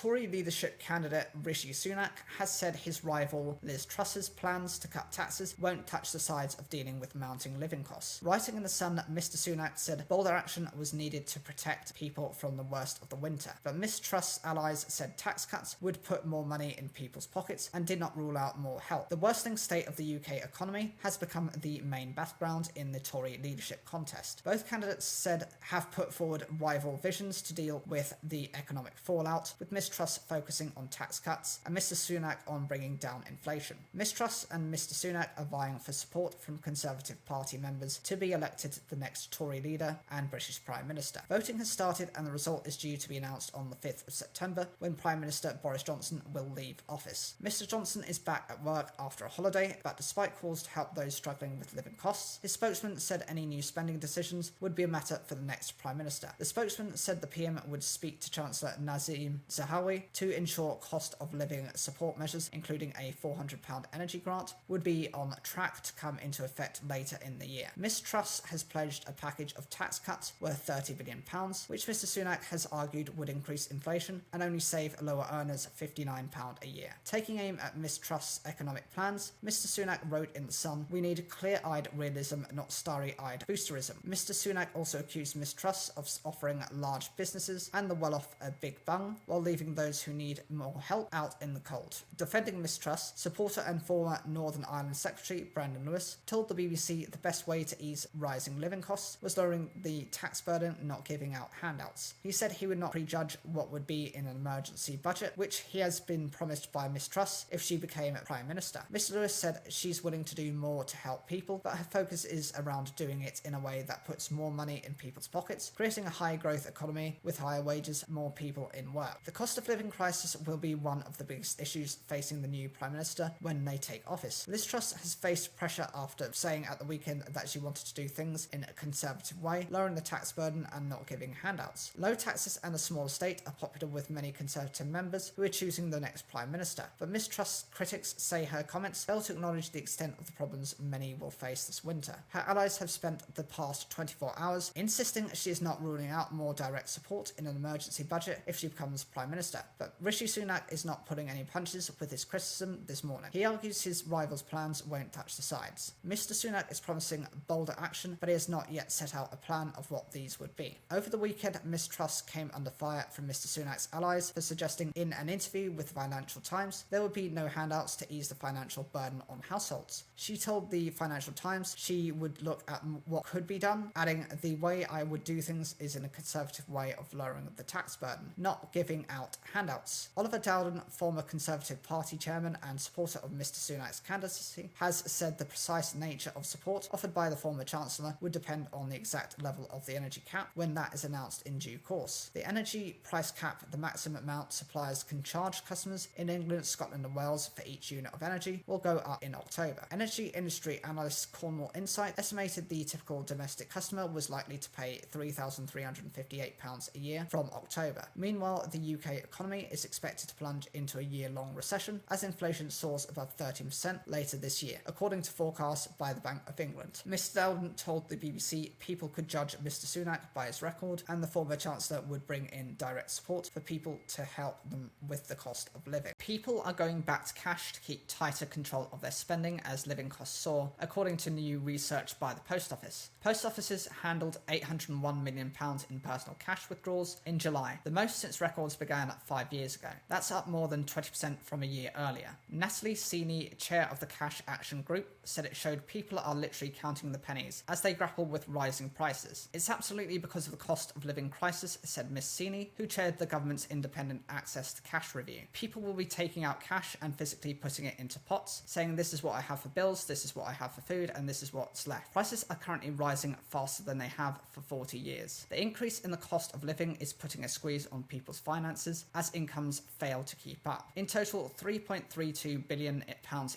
Tory leadership candidate Rishi Sunak has said his rival Liz Truss's plans to cut taxes won't touch the sides of dealing with mounting living costs. Writing in The Sun, Mr Sunak said bolder action was needed to protect people from the worst of the winter, but Ms Truss's allies said tax cuts would put more money in people's pockets and did not rule out more help. The worsening state of the UK economy has become the main battleground in the Tory leadership contest. Both candidates said have put forward rival visions to deal with the economic fallout, with Ms Truss focusing on tax cuts and Mr Sunak on bringing down inflation. Ms Truss and Mr Sunak are vying for support from Conservative Party members to be elected the next Tory leader and British Prime Minister. Voting has started and the result is due to be announced on the 5th of September when Prime Minister Boris Johnson will leave office. Mr Johnson is back at work after a holiday, but despite calls to help those struggling with living costs, his spokesman said any new spending decisions would be a matter for the next Prime Minister. The spokesman said the PM would speak to Chancellor Nazim Zahawi to ensure cost of living support measures, including a £400 energy grant, would be on track to come into effect later in the year. Ms Truss has pledged a package of tax cuts worth £30 billion, which Mr Sunak has argued would increase inflation and only save lower earners £59 a year. Taking aim at Ms Truss's economic plans, Mr Sunak wrote in The Sun, "We need clear-eyed realism, not starry-eyed boosterism." Mr Sunak also accused Ms Truss of offering large businesses and the well-off a big bung, while leaving those who need more help out in the cold. Defending Ms Truss, supporter and former Northern Ireland Secretary Brendan Lewis told the BBC the best way to ease rising living costs was lowering the tax burden, not giving out handouts. He said he would not prejudge what would be in an emergency budget, which he has been promised by Ms Truss if she became Prime Minister. Mr Lewis said she's willing to do more to help people, but her focus is around doing it in a way that puts more money in people's pockets, creating a high-growth economy with higher wages, more people in work. The cost of living crisis will be one of the biggest issues facing the new Prime Minister when they take office. Liz Truss has faced pressure after saying at the weekend that she wanted to do things in a Conservative way, lowering the tax burden and not giving handouts. Low taxes and a small state are popular with many Conservative members who are choosing the next Prime Minister, but Ms Truss critics say her comments fail to acknowledge the extent of the problems many will face this winter. Her allies have spent the past 24 hours insisting she is not ruling out more direct support in an emergency budget if she becomes Prime Minister, but Rishi Sunak is not pulling any punches with his criticism this morning. He argues his rival's plans won't touch the sides. Mr Sunak is promising bolder action, but he has not yet set out a plan of what these would be. Over the weekend, Ms Truss came under fire from Mr Sunak's allies for suggesting in an interview with the Financial Times there would be no handouts to ease the financial burden on households. She told the Financial Times she would look at what could be done, adding, "The way I would do things is in a Conservative way of lowering the tax burden, not giving out handouts." Oliver Dowden, former Conservative Party chairman and supporter of Mr Sunak's candidacy, has said the precise nature of support offered by the former Chancellor would depend on the exact level of the energy cap when that is announced in due course. The energy price cap, the maximum amount suppliers can charge customers in England, Scotland and Wales for each unit of energy, will go up in October. Energy industry analyst Cornwall Insight estimated the typical domestic customer was likely to pay £3,358 a year from October. Meanwhile, the UK economy is expected to plunge into a year-long recession as inflation soars above 13% later this year, according to forecasts by the Bank of England. Mr Dowden told the BBC people could judge Mr Sunak by his record, and the former Chancellor would bring in direct support for people to help them with the cost of living. People are going back to cash to keep tighter control of their spending as living costs soar, according to new research by the Post Office. Post offices handled £801 million in personal cash withdrawals in July, the most since records began 5 years ago. That's up more than 20% from a year earlier. Natalie Seeney, chair of the Cash Action Group, said it showed people are literally counting the pennies as they grapple with rising prices. "It's absolutely because of the cost of living crisis," said Ms Seeney, who chaired the government's independent access to cash review. "People will be taking out cash and physically putting it into pots, saying this is what I have for bills, this is what I have for food, and this is what's left." Prices are currently rising faster than they have for 40 years. The increase in the cost of living is putting a squeeze on people's finances as incomes fail to keep up. In total, £3.32 billion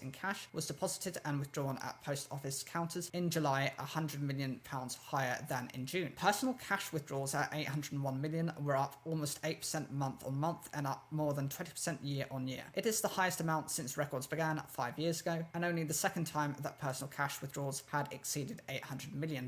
in cash was deposited and withdrawn at post office counters in July, £100 million higher than in June. Personal cash withdrawals at £801 million were up almost 8% month on month and up more than 20% year on year. It is the highest amount since records began 5 years ago, and only the second time that personal cash withdrawals had exceeded £800 million.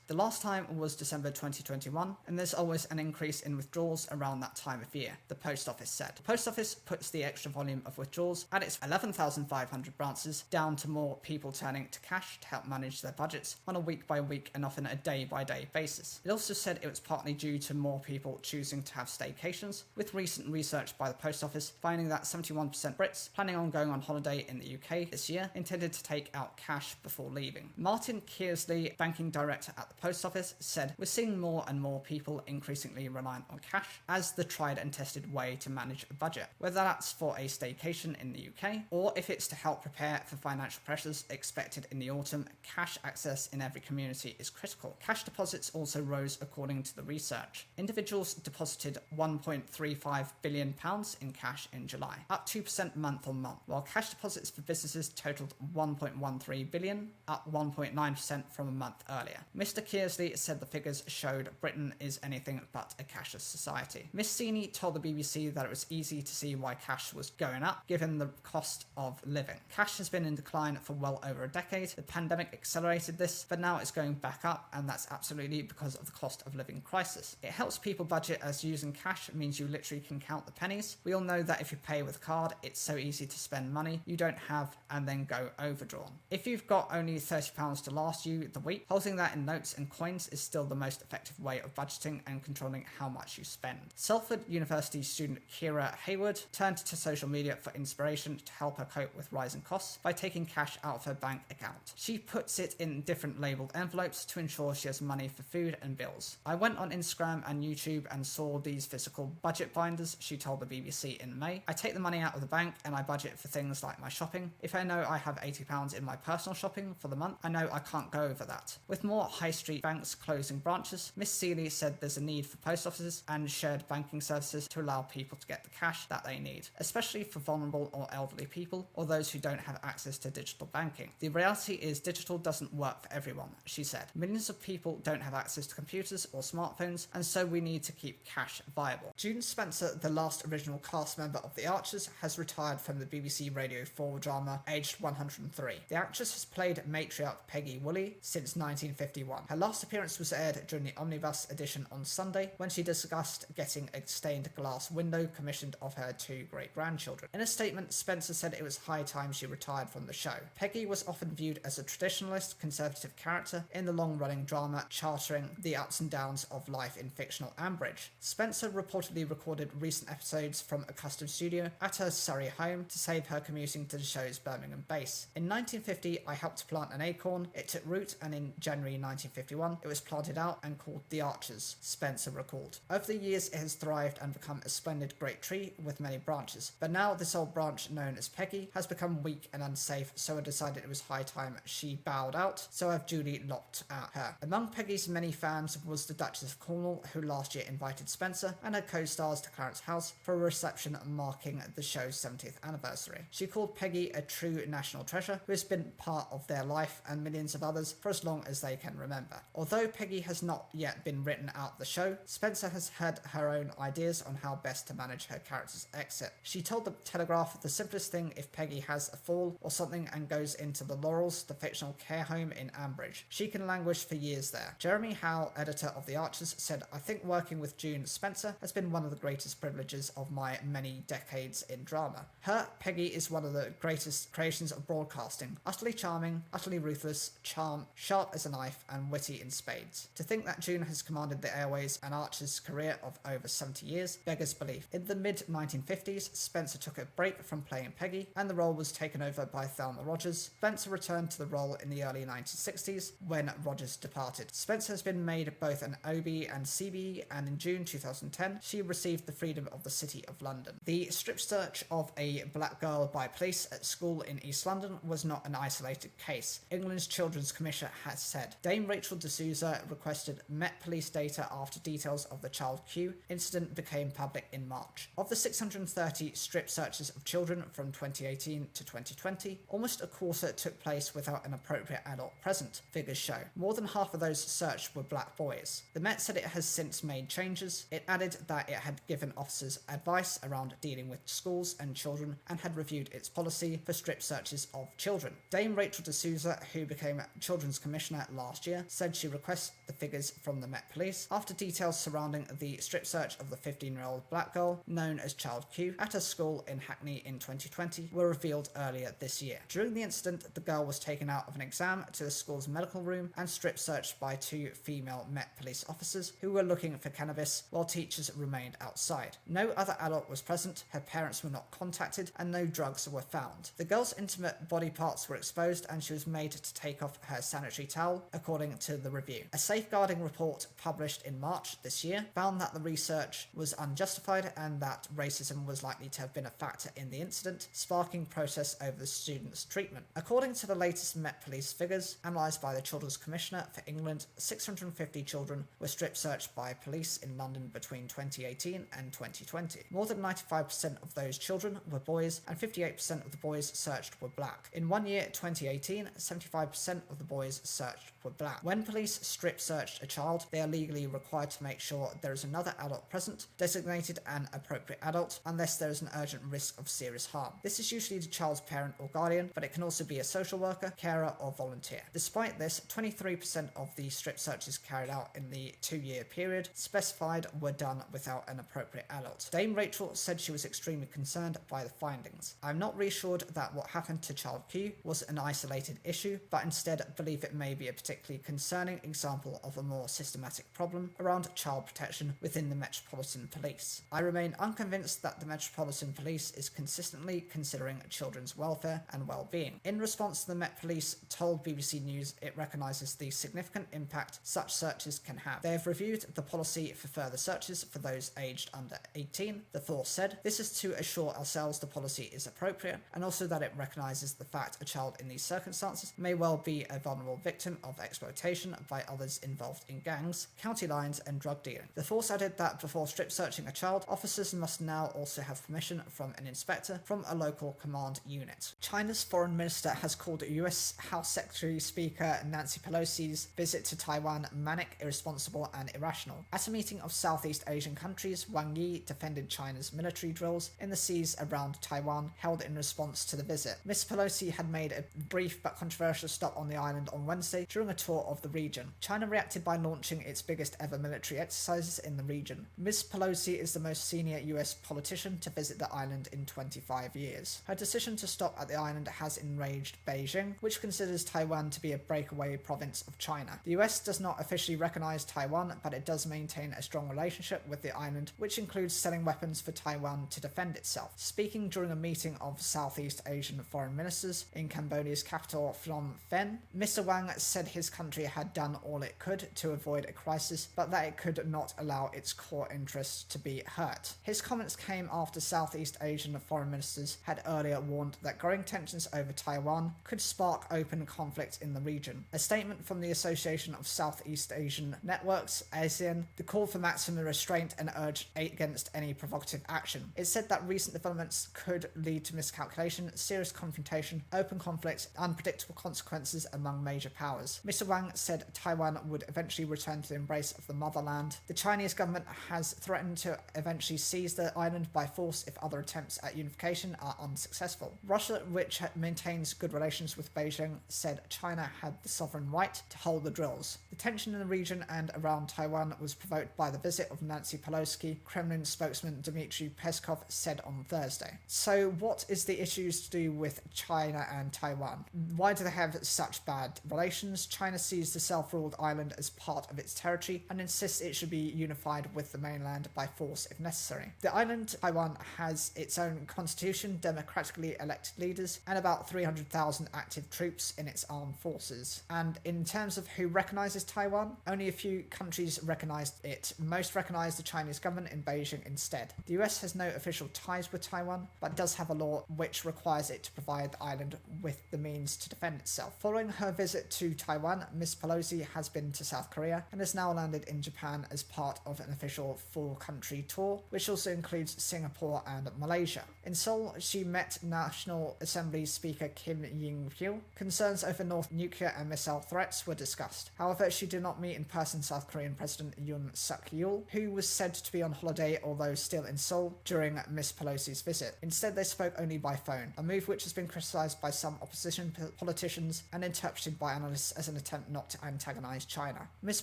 The last time was December 2021, and there's always an increase in withdrawals around that time of year. The the post office said. The post office puts the extra volume of withdrawals at its 11,500 branches down to more people turning to cash to help manage their budgets on a week-by-week and often a day-by-day basis. It also said it was partly due to more people choosing to have staycations, with recent research by the post office finding that 71% Brits planning on going on holiday in the UK this year intended to take out cash before leaving. Martin Kearsley, banking director at the post office, said, "We're seeing more and more people increasingly reliant on cash as the tried and tested way to manage a budget, whether that's for a staycation in the UK or if it's to help prepare for financial pressures expected in the autumn. Cash access in every community is critical." Cash deposits also rose according to the research. Individuals deposited £1.35 billion in cash in July, up 2% month on month, while cash deposits for businesses totaled £1.13 billion, up 1.9% from a month earlier. Mr. Kearsley said the figures showed Britain is anything but a cashless society. Miss Seeney told the BBC that it was easy to see why cash was going up, given the cost of living. Cash has been in decline for well over a decade. The pandemic accelerated this, but now it's going back up, and that's absolutely because of the cost of living crisis. It helps people budget as using cash means you literally can count the pennies. We all know that if you pay with a card, it's so easy to spend money you don't have and then go overdrawn. If you've got only £30 to last you the week, holding that in notes and coins is still the most effective way of budgeting and controlling how much you spend. Salford University student Kira Hayward turned to social media for inspiration to help her cope with rising costs by taking cash out of her bank account. She puts it in different labelled envelopes to ensure she has money for food and bills. "I went on Instagram and YouTube and saw these physical budget binders," she told the BBC in May. "I take the money out of the bank and I budget for things like my shopping. If I know I have £80 in my personal shopping for the month, I know I can't go over that." With more high street banks closing branches, Miss Seeley said there's a need for post offices and shared banking services to allow people to get the cash that they need, especially for vulnerable or elderly people or those who don't have access to digital banking. "The reality is digital doesn't work for everyone," she said. "Millions of people don't have access to computers or smartphones, and so we need to keep cash viable." June Spencer, the last original cast member of The Archers, has retired from the BBC Radio 4 drama aged 103. The actress has played matriarch Peggy Woolley since 1951. Her last appearance was aired during the Omnibus edition on Sunday, when she discussed getting a stained glass window commissioned of her two great-grandchildren. In a statement, Spencer said it was high time she retired from the show. Peggy was often viewed as a traditionalist, conservative character in the long-running drama charting the ups and downs of life in fictional Ambridge. Spencer reportedly recorded recent episodes from a custom studio at her Surrey home to save her commuting to the show's Birmingham base. "In 1950, I helped plant an acorn. It took root, and in January 1951, it was planted out and called The Archers," Spencer recalled. "Over the years, it has thrived and become a splendid great tree with many branches. But now this old branch, known as Peggy, has become weak and unsafe, so I decided it was high time she bowed out, so I've duly lopped out her." Among Peggy's many fans was the Duchess of Cornwall, who last year invited Spencer and her co-stars to Clarence House for a reception marking the show's 70th anniversary. She called Peggy a true national treasure who has been part of their life and millions of others for as long as they can remember. Although Peggy has not yet been written out of the show, Spencer has had her own ideas on how best to manage her character's exit. She told the Telegraph, "The simplest thing if Peggy has a fall or something and goes into the Laurels, the fictional care home in Ambridge. She can languish for years there." Jeremy Howe, editor of The Archers, said, "I think working with June Spencer has been one of the greatest privileges of my many decades in drama. Her, Peggy, is one of the greatest creations of broadcasting. Utterly charming, utterly ruthless, sharp as a knife, and witty in spades. To think that June has commanded the airways and Archer's career of over 70 years beggars belief." In the mid-1950s, Spencer took a break from playing Peggy, and the role was taken over by Thelma Rogers. Spencer returned to the role in the early 1960s when Rogers departed. Spencer has been made both an OB and CB, and in June 2010, she received the Freedom of the City of London. The strip search of a black girl by police at school in East London was not an isolated case, England's Children's Commission has said. Dame Rachel D'Souza requested Met Police data after details of the Child Q incident became public in March. Of the 630 strip searches of children from 2018 to 2020, almost a quarter took place without an appropriate adult present, figures show. More than half of those searched were black boys. The Met said it has since made changes. It added that it had given officers advice around dealing with schools and children and had reviewed its policy for strip searches of children. Dame Rachel D'Souza, who became Children's Commissioner last year, said she requested the figures from the Met Police after details surrounding the strip search of the 15-year-old 6-year-old black girl, known as Child Q, at a school in Hackney in 2020 were revealed earlier this year. During the incident, the girl was taken out of an exam to the school's medical room and strip searched by 2 female Met Police officers who were looking for cannabis while teachers remained outside. No other adult was present, her parents were not contacted, and no drugs were found. The girl's intimate body parts were exposed and she was made to take off her sanitary towel, according to the review. A safeguarding report published in March this year found that the research was unjustified and that racism was likely to have been a factor in the incident, sparking protests over the student's treatment. According to the latest Met Police figures, analysed by the Children's Commissioner for England, 650 children were strip searched by police in London between 2018 and 2020. More than 95% of those children were boys and 58% of the boys searched were black. In 1 year, 2018, 75% of the boys searched were black. When police strip searched a child, they are legally required to make sure there is another adult present, designated an appropriate adult, unless there is an urgent risk of serious harm. This is usually the child's parent or guardian, but it can also be a social worker, carer, or volunteer. Despite this, 23% of the strip searches carried out in the 2-year period specified were done without an appropriate adult. Dame Rachel said she was extremely concerned by the findings. "I'm not reassured that what happened to Child Q was an isolated issue, but instead believe it may be a particularly concerning example of a more systematic problem around child protection within the Metropolitan Police. I remain unconvinced that the Metropolitan Police is consistently considering children's welfare and well-being." In response, the Met Police told BBC News it recognises the significant impact such searches can have. They have reviewed the policy for further searches for those aged under 18, the force said. "This is to assure ourselves the policy is appropriate and also that it recognises the fact a child in these circumstances may well be a vulnerable victim of exploitation by others involved in gangs, county lines and drug dealing." The force added that before strip searching a child, officers must now also have permission from an inspector from a local command unit. China's foreign minister has called US House Secretary Speaker Nancy Pelosi's visit to Taiwan manic, irresponsible and irrational. At a meeting of Southeast Asian countries, Wang Yi defended China's military drills in the seas around Taiwan held in response to the visit. Ms. Pelosi had made a brief but controversial stop on the island on Wednesday during a tour of the region. China reacted by launching its biggest ever military exercises in the region. Ms. Pelosi is the most senior US politician to visit the island in 25 years. Her decision to stop at the island has enraged Beijing, which considers Taiwan to be a breakaway province of China. The US does not officially recognize Taiwan, but it does maintain a strong relationship with the island, which includes selling weapons for Taiwan to defend itself. Speaking during a meeting of Southeast Asian foreign ministers in Cambodia's capital Phnom Penh, Mr. Wang said his country had done all it could to avoid a crisis, but that it could not allow its core interests to be hurt. His comments came after Southeast Asian foreign ministers had earlier warned that growing tensions over Taiwan could spark open conflict in the region. A statement from the Association of Southeast Asian Networks, ASEAN, the call for maximum restraint and urged against any provocative action. It said that recent developments could lead to miscalculation, serious confrontation, open conflict, unpredictable consequences among major powers. Mr. Wang said Taiwan would eventually return to the embrace of the motherland. The Chinese government has threatened to eventually seize the island by force if other attempts at unification are unsuccessful. Russia, which maintains good relations with Beijing, said China had the sovereign right to hold the drills. The tension in the region and around Taiwan was provoked by the visit of Nancy Pelosi, Kremlin spokesman Dmitry Peskov said on Thursday. So what is the issues to do with China and Taiwan? Why do they have such bad relations? China sees the self-ruled island as part of its territory and insists it should be unified with the mainland by force if necessary. The island, Taiwan, has its own constitution, democratically elected leaders, and about 300,000 active troops in its armed forces. And in terms of who recognises Taiwan, only a few countries recognised it. Most recognise the Chinese government in Beijing instead. The US has no official ties with Taiwan, but does have a law which requires it to provide the island with the means to defend itself. Following her visit to Taiwan, Ms. Pelosi has been to South Korea and has now landed in Japan as part of an official four-country tour, which also includes Singapore and Malaysia. In Seoul, she met National Assembly Speaker Kim Ying-pyo. Concerns over North nuclear and missile threats were discussed. However, she did not meet in person South Korean President Yoon Suk-yeol, who was said to be on holiday although still in Seoul during Ms. Pelosi's visit. Instead, they spoke only by phone, a move which has been criticised by some opposition politicians and interpreted by analysts as an attempt not to antagonise China. Ms.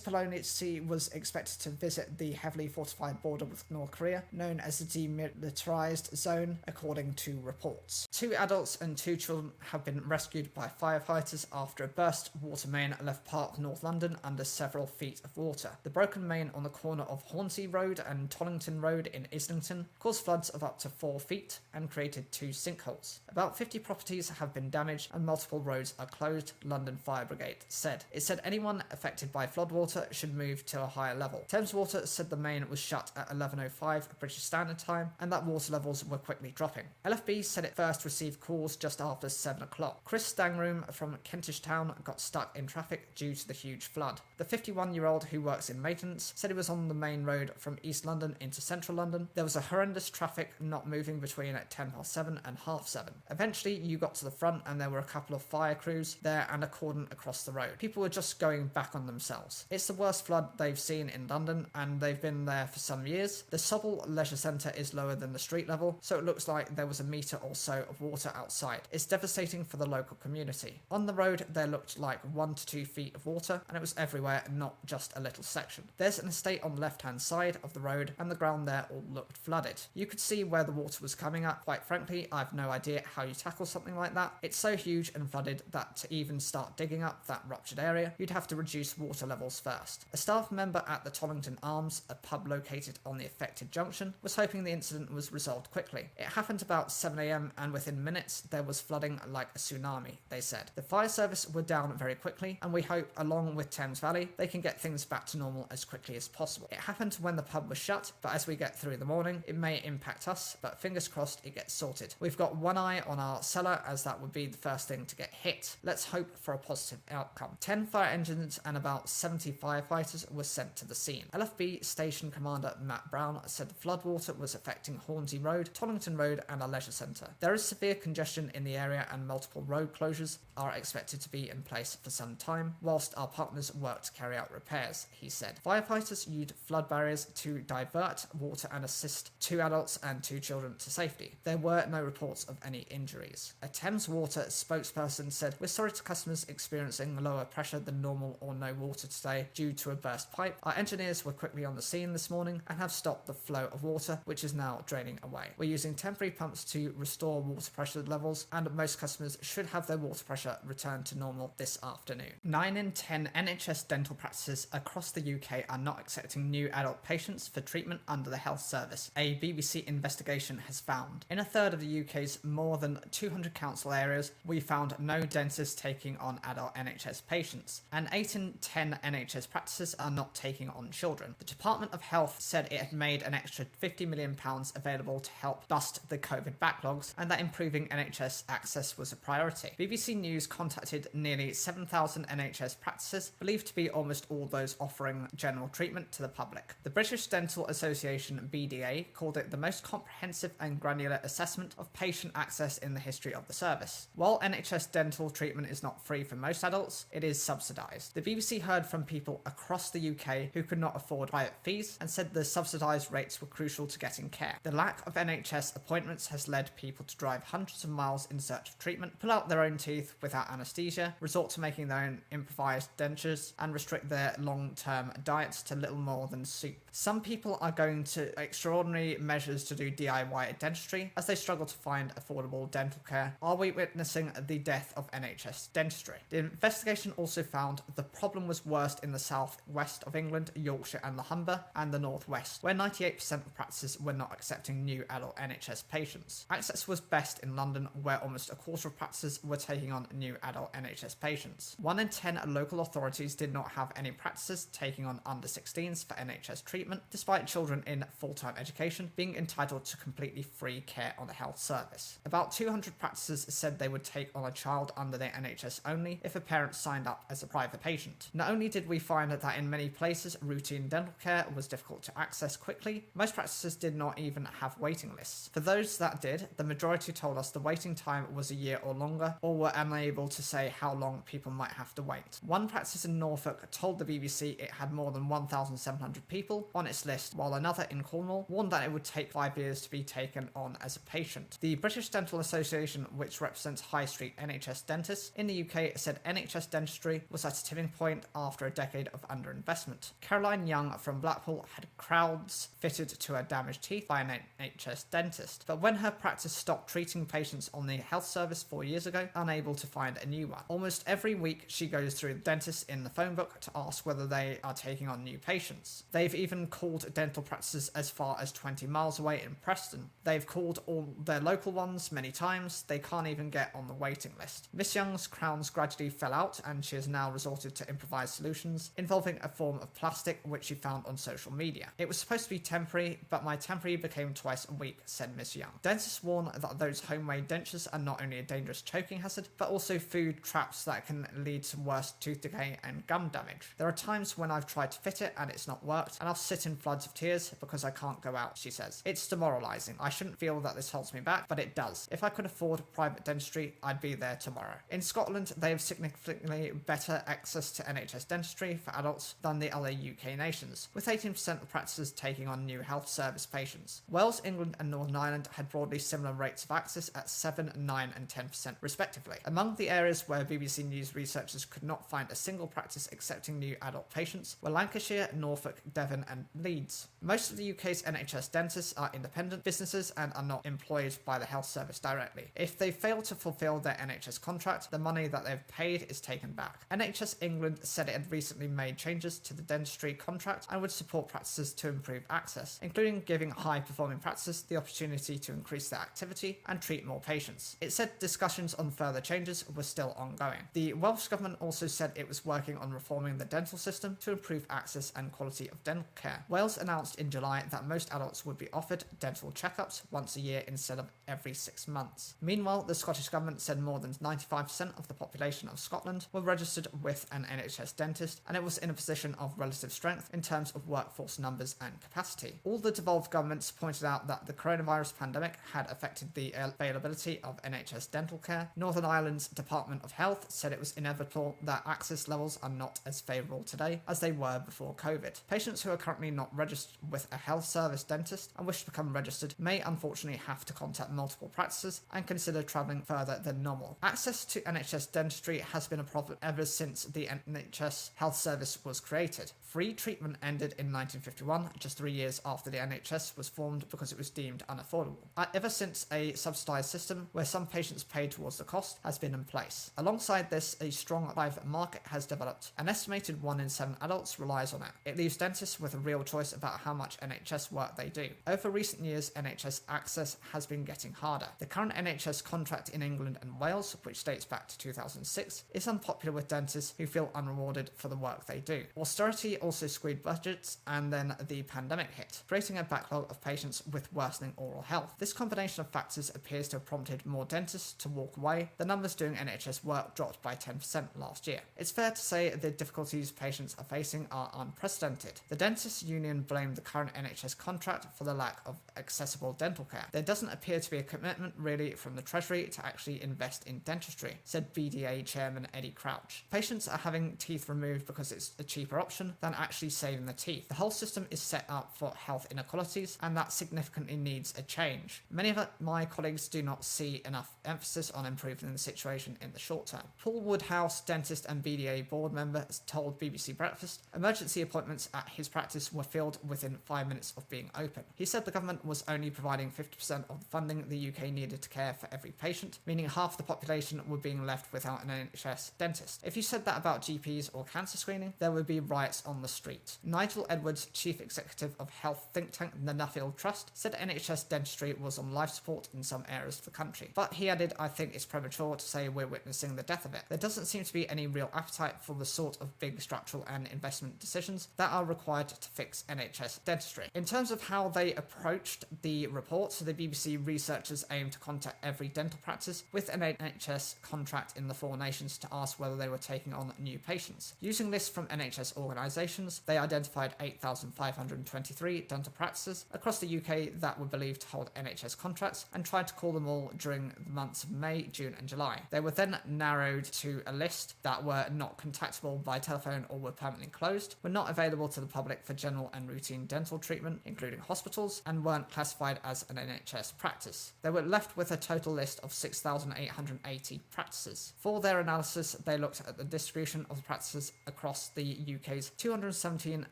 Pelosi was expected to visit the heavily fortified border with with North Korea, known as the Demilitarized Zone, according to reports. 2 adults and 2 children have been rescued by firefighters after a burst water main left part of North London under several feet of water. The broken main on the corner of Hornsey Road and Tollington Road in Islington caused floods of up to 4 feet and created 2 sinkholes. About 50 properties have been damaged and multiple roads are closed, London Fire Brigade said. It said anyone affected by floodwater should move to a higher level. Thames Water said the main was shut at 11:05 British Standard Time and that water levels were quickly dropping. LFB said it first received calls just after 7 o'clock. Chris Stangroom from Kentish Town got stuck in traffic due to the huge flood. The 51-year-old who works in maintenance said he was on the main road from East London into Central London. There was a horrendous traffic not moving between at 7:10 and 7:30. Eventually you got to the front and there were a couple of fire crews there and a cordon across the road. People were just going back on themselves. It's the worst flood they've seen in London and they've been there for some years. The Sobble Leisure Centre is lower than the street level, so it looks like there was a metre or so of water outside. It's devastating for the local community. On the road there looked like 1 to 2 feet of water and it was everywhere, not just a little section. There's an estate on the left hand side of the road and the ground there all looked flooded. You could see where the water was coming up. Quite frankly, I've no idea how you tackle something like that. It's so huge and flooded that to even start digging up that ruptured area, you'd have to reduce water levels first. A staff member at the Tollington Arms, a pub located on the affected junction, was hoping the incident was resolved quickly. It happened about 7 a.m. and within minutes there was flooding like a tsunami, they said. The fire service were down very quickly and we hope, along with Thames Valley, they can get things back to normal as quickly as possible. It happened when the pub was shut, but as we get through the morning, it may impact us, but fingers crossed it gets sorted. We've got one eye on our cellar as that would be the first thing to get hit. Let's hope for a positive outcome. 10 fire engines and about 70 firefighters were sent to the scene. LFB Station Commander Matt Brown said the floodwater was affecting Hornsey Road, Tollington Road and our leisure centre. There is severe congestion in the area and multiple road closures are expected to be in place for some time, whilst our partners work to carry out repairs, he said. Firefighters used flood barriers to divert water and assist 2 adults and 2 children to safety. There were no reports of any injuries. A Thames Water spokesperson said, "We're sorry to customers experiencing lower pressure than normal or no water today due to a burst pipe. Our engineers were quickly on the scene this morning and have stopped the flow of water, which is now draining away. We're using temporary pumps to restore water pressure levels and most customers should have their water pressure return to normal this afternoon." 9 in 10 NHS dental practices across the UK are not accepting new adult patients for treatment under the health service, a BBC investigation has found. In a third of the UK's more than 200 council areas, we found no dentists taking on adult NHS patients, and 8 in 10 NHS practices are not taking on children. The Department of Health said it had made an extra £50 million available to help bust the COVID backlogs, and that improving NHS access was a priority. BBC News contacted nearly 7,000 NHS practices, believed to be almost all those offering general treatment to the public. The British Dental Association, BDA, called it the most comprehensive and granular assessment of patient access in the history of the service. While NHS dental treatment is not free for most adults, it is subsidised. The BBC heard from people across the UK who could not afford private fees and said the subsidised rates were crucial to getting care. The lack of NHS appointments has led people to drive hundreds of miles in search of treatment, pull out their own teeth without anaesthesia, resort to making their own improvised dentures, and restrict their long-term diets to little more than soup. Some people are going to extraordinary measures to do DIY dentistry as they struggle to find affordable dental care. Are we witnessing the death of NHS dentistry? The investigation also found the problem was worst in the south-west of England, Yorkshire and the Humber, and the north-west, where 98% of practices were not accepting new adult NHS patients. Access was best in London, where almost a quarter of practices were taking on new adult NHS patients. 1 in 10 local authorities did not have any practices taking on under 16s for NHS treatment, despite children in full-time education being entitled to completely free care on the health service. About 200 practices said they would take on a child under their NHS only if a parent signed up as a private patient. Not only did we find that in many places routine dental care was difficult to access quickly, most practices did not even have waiting lists. For those that did, the majority told us the waiting time was a year or longer, or were unable to say how long people might have to wait. One practice in Norfolk told the BBC it had more than 1,700 people on its list, while another in Cornwall warned that it would take 5 years to be taken on as a patient. The British Dental Association, which represents high street NHS dentists in the UK, said NHS dentistry was at a tipping point after a decade of underinvestment. Caroline Young from Blackpool had crowds implants fitted to her damaged teeth by an NHS dentist, but when her practice stopped treating patients on the health service 4 years ago, unable to find a new one. Almost every week she goes through the dentist in the phone book to ask whether they are taking on new patients. They've even called dental practices as far as 20 miles away in Preston. They've called all their local ones many times. They can't even get on the waiting list. Miss Young's crowns gradually fell out and she has now resorted to improvised solutions involving a form of plastic which she found on social media. It was supposed to be temporary, but my temporary became twice a week, said Miss Young. Dentists warn that those homemade dentures are not only a dangerous choking hazard, but also food traps that can lead to worse tooth decay and gum damage. There are times when I've tried to fit it and it's not worked, and I'll sit in floods of tears because I can't go out, she says. It's demoralising. I shouldn't feel that this holds me back, but it does. If I could afford private dentistry, I'd be there tomorrow. In Scotland, they have significantly better access to NHS dentistry for adults than the other UK nations, with 18% of practices taking on new health service patients. Wales, England and Northern Ireland had broadly similar rates of access at 7, 9 and 10% respectively. Among the areas where BBC News researchers could not find a single practice accepting new adult patients were Lancashire, Norfolk, Devon and Leeds. Most of the UK's NHS dentists are independent businesses and are not employed by the health service directly. If they fail to fulfil their NHS contract, the money that they've paid is taken back. NHS England said it had recently made changes to the dentistry contract and would support practices to improve access, including giving high-performing practices the opportunity to increase their activity and treat more patients. It said discussions on further changes were still ongoing. The Welsh Government also said it was working on reforming the dental system to improve access and quality of dental care. Wales announced in July that most adults would be offered dental checkups once a year instead of every 6 months. Meanwhile, the Scottish Government said more than 95% of the population of Scotland were registered with an NHS dentist, and it was in a position of relative strength in terms of workforce numbers and capacity. All the devolved governments pointed out that the coronavirus pandemic had affected the availability of NHS dental care. Northern Ireland's Department of Health said it was inevitable that access levels are not as favourable today as they were before COVID. Patients who are currently not registered with a health service dentist and wish to become registered may unfortunately have to contact multiple practices and consider travelling further than normal. Access to NHS dentistry has been a problem ever since the NHS health service was created. Free treatment ended in 1951, just 3 years after the NHS was formed because it was deemed unaffordable. Ever since, a subsidised system where some patients paid towards the cost has been in place. Alongside this, a strong private market has developed. An estimated 1 in 7 adults relies on it. It leaves dentists with a real choice about how much NHS work they do. Over recent years, NHS access has been getting harder. The current NHS contract in England and Wales, which dates back to 2006, is unpopular with dentists who feel unrewarded for the work they do. Austerity also squeezed budgets, and then the pandemic hit, creating a backlog of patients with worsening oral health. This combination of factors appears to have prompted more dentists to walk away. The numbers doing NHS work dropped by 10% last year. It's fair to say the difficulties patients are facing are unprecedented. The Dentists' Union blamed the current NHS contract for the lack of accessible dental care. There doesn't appear to be a commitment really from the Treasury to actually invest in dentistry, said BDA Chairman Eddie Crouch. Patients are having teeth removed because it's a cheaper option than actually saving the teeth. The whole system is set up for health inequalities, and that significantly needs a change. Many of my colleagues do not see enough emphasis on improving the situation in the short term. Paul Woodhouse, dentist and BDA board member, told BBC Breakfast emergency appointments at his practice were filled within 5 minutes of being open. He said the government was only providing 50% of the funding the UK needed to care for every patient, meaning half the population were being left without an NHS dentist. If you said that about GPs or cancer screening, there would be riots on the street. Nigel Edwards, chief executive of health think tank the Nuffield Trust, said NHS dentistry was on life support in some areas of the country. But he added, I think it's premature to say we're witnessing the death of it. There doesn't seem to be any real appetite for the sort of big structural and investment decisions that are required to fix NHS dentistry. In terms of how they approached the report, the BBC researchers aim to contact every dental practice with an NHS contract in the 4 nations to ask whether they were taking on new patients. Using lists from NHS organisations, they identified 8,523 dental practices across the UK that were believed to hold NHS contracts and tried to call them all during the months of May, June and July. They were then narrowed to a list that were not contactable by telephone or were permanently closed, were not available to the public for general and routine dental treatment, including hospitals, and weren't classified as an NHS practice. They were left with a total list of 6,880 practices. For their analysis, they looked at the distribution of the practices across the UK's 217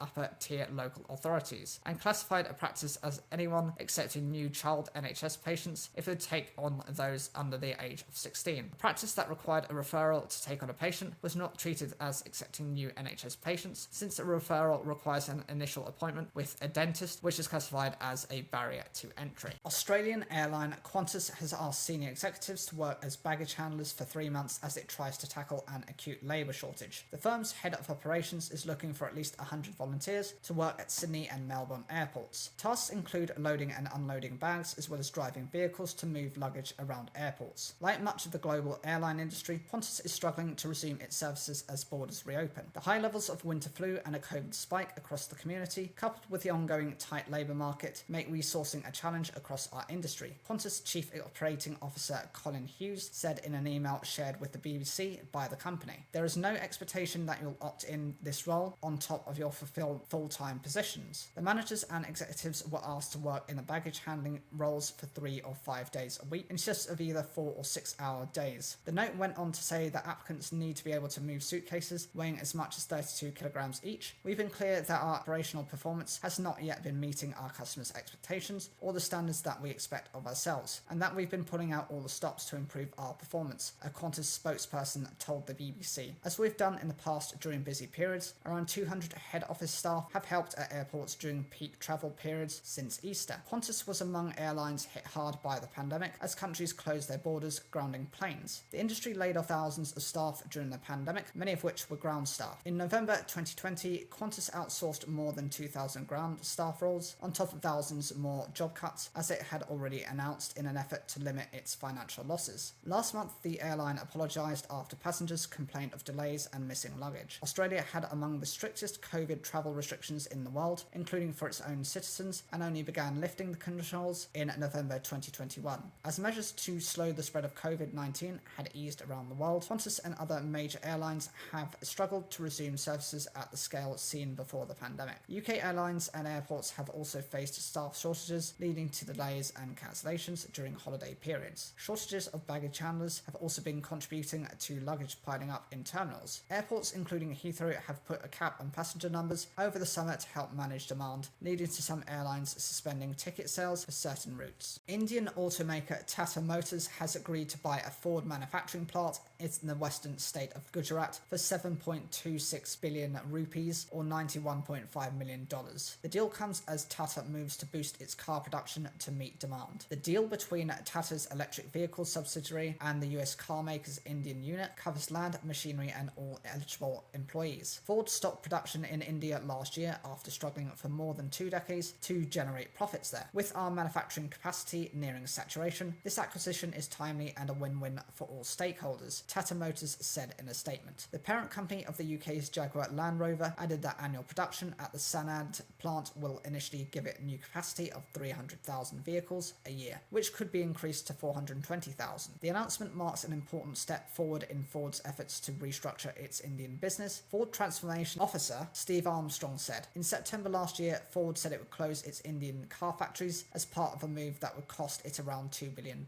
upper-tier local authorities. 30s and classified a practice as anyone accepting new child NHS patients if they take on those under the age of 16. A practice that required a referral to take on a patient was not treated as accepting new NHS patients, since a referral requires an initial appointment with a dentist, which is classified as a barrier to entry. Australian airline Qantas has asked senior executives to work as baggage handlers for 3 months as it tries to tackle an acute labour shortage. The firm's head of operations is looking for at least 100 volunteers to work at Sydney and Melbourne airports. Tasks include loading and unloading bags, as well as driving vehicles to move luggage around airports. Like much of the global airline industry, Qantas is struggling to resume its services as borders reopen. The high levels of winter flu and a COVID spike across the community, coupled with the ongoing tight labour market, make resourcing a challenge across our industry. Qantas Chief Operating Officer Colin Hughes said in an email shared with the BBC by the company, "There is no expectation that you'll opt in this role on top of your fulfilled full-time positions. The managers and executives were asked to work in the baggage handling roles for 3 or 5 days a week in shifts of either 4 or 6-hour days." The note went on to say that applicants need to be able to move suitcases weighing as much as 32 kilograms each. "We've been clear that our operational performance has not yet been meeting our customers' expectations or the standards that we expect of ourselves, and that we've been pulling out all the stops to improve our performance," a Qantas spokesperson told the BBC. "As we've done in the past during busy periods, around 200 head office staff have helped at airports during peak travel periods since Easter." Qantas was among airlines hit hard by the pandemic as countries closed their borders, grounding planes. The industry laid off thousands of staff during the pandemic, many of which were ground staff. In November 2020, Qantas outsourced more than 2,000 ground staff roles, on top of thousands more job cuts, as it had already announced in an effort to limit its financial losses. Last month, the airline apologised after passengers complained of delays and missing luggage. Australia had among the strictest COVID travel restrictions in the world, including for its own citizens, and only began lifting the controls in November 2021. As measures to slow the spread of COVID-19 had eased around the world, Qantas and other major airlines have struggled to resume services at the scale seen before the pandemic. UK airlines and airports have also faced staff shortages, leading to delays and cancellations during holiday periods. Shortages of baggage handlers have also been contributing to luggage piling up in terminals. Airports, including Heathrow, have put a cap on passenger numbers over the summer to help manage demand, leading to some airlines suspending ticket sales for certain routes. Indian automaker Tata Motors has agreed to buy a Ford manufacturing plant in the western state of Gujarat for 7.26 billion rupees or $91.5 million. The deal comes as Tata moves to boost its car production to meet demand. The deal between Tata's electric vehicle subsidiary and the US carmaker's Indian unit covers land, machinery and all eligible employees. Ford stopped production in India last year after struggling for more than 2 decades to generate profits there. "With our manufacturing capacity nearing saturation, this acquisition is timely and a win-win for all stakeholders," Tata Motors said in a statement. The parent company of the UK's Jaguar Land Rover added that annual production at the Sanand plant will initially give it a new capacity of 300,000 vehicles a year, which could be increased to 420,000. The announcement marks an important step forward in Ford's efforts to restructure its Indian business, Ford Transformation Officer Steve Armstrong said. In September last year, Ford said it would close its Indian car factories as part of a move that would cost it around $2 billion.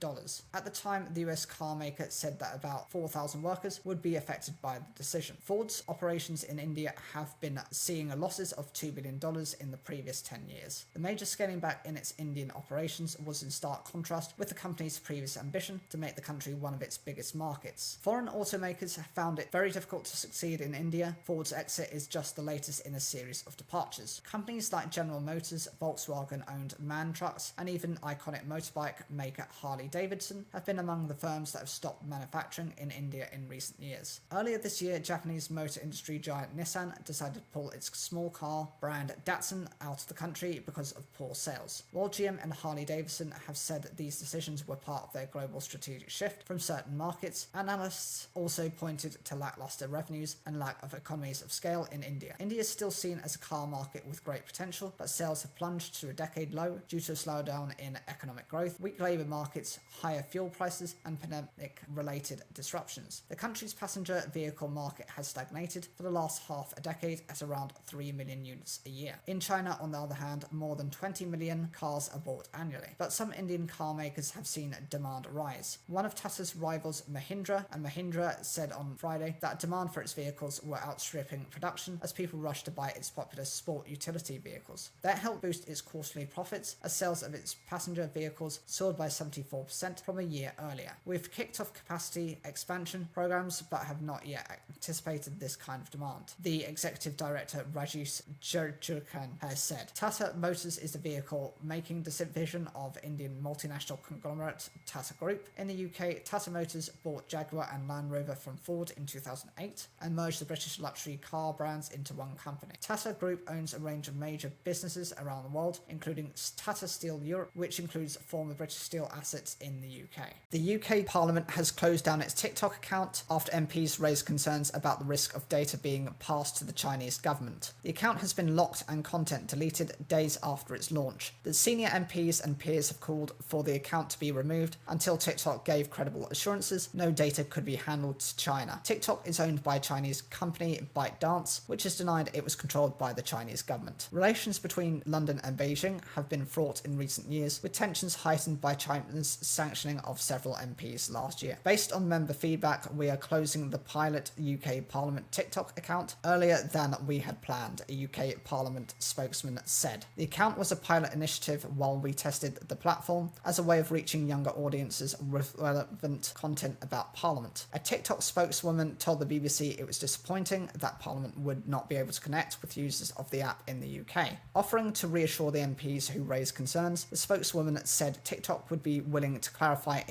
At the time, the US car maker said that about 4,000 workers would be affected by the decision. Ford's operations in India have been seeing losses of $2 billion in the previous 10 years. The major scaling back in its Indian operations was in stark contrast with the company's previous ambition to make the country one of its biggest markets. Foreign automakers have found it very difficult to succeed in India. Ford's exit is just the latest in a series of departures. Companies like General Motors, Volkswagen-owned MAN Trucks, and even iconic motorbike maker Harley-Davidson have been among the firms that have stopped manufacturing in India in recent years. Earlier this year, Japanese motor industry giant Nissan decided to pull its small car brand Datsun out of the country because of poor sales. While GM and Harley-Davidson have said these decisions were part of their global strategic shift from certain markets, analysts also pointed to lackluster revenues and lack of economies of scale in India. India is still seen as a car market with great potential, but sales have plunged to a decade low due to a slowdown in economic growth, weak labour markets, higher fuel prices, and pandemic-related disruption. disruptions. The country's passenger vehicle market has stagnated for the last half a decade at around 3 million units a year. In China, on the other hand, more than 20 million cars are bought annually. But some Indian car makers have seen demand rise. One of Tata's rivals, Mahindra, and Mahindra said on Friday that demand for its vehicles were outstripping production as people rushed to buy its popular sport utility vehicles. That helped boost its quarterly profits as sales of its passenger vehicles soared by 74% from a year earlier. We've kicked off capacity expansion programs but have not yet anticipated this kind of demand, the executive director Rajesh Jurkan has said. Tata Motors is the vehicle making division of Indian multinational conglomerate Tata Group. In the UK, Tata Motors bought Jaguar and Land Rover from Ford in 2008 and merged the British luxury car brands into one company. Tata Group owns a range of major businesses around the world, including Tata Steel Europe, which includes former British Steel assets in the UK. The UK Parliament has closed down its TikTok account after MPs raised concerns about the risk of data being passed to the Chinese government. The account has been locked and content deleted days after its launch. The senior MPs and peers have called for the account to be removed until TikTok gave credible assurances no data could be handled to China. TikTok is owned by Chinese company ByteDance, which has denied it was controlled by the Chinese government. Relations between London and Beijing have been fraught in recent years, with tensions heightened by China's sanctioning of several MPs last year. Based on member feedback, we are closing the pilot UK Parliament TikTok account earlier than we had planned, a UK Parliament spokesman said. The account was a pilot initiative while we tested the platform as a way of reaching younger audiences with relevant content about Parliament. A TikTok spokeswoman told the BBC it was disappointing that Parliament would not be able to connect with users of the app in the UK. Offering to reassure the MPs who raised concerns, the spokeswoman said TikTok would be willing to clarify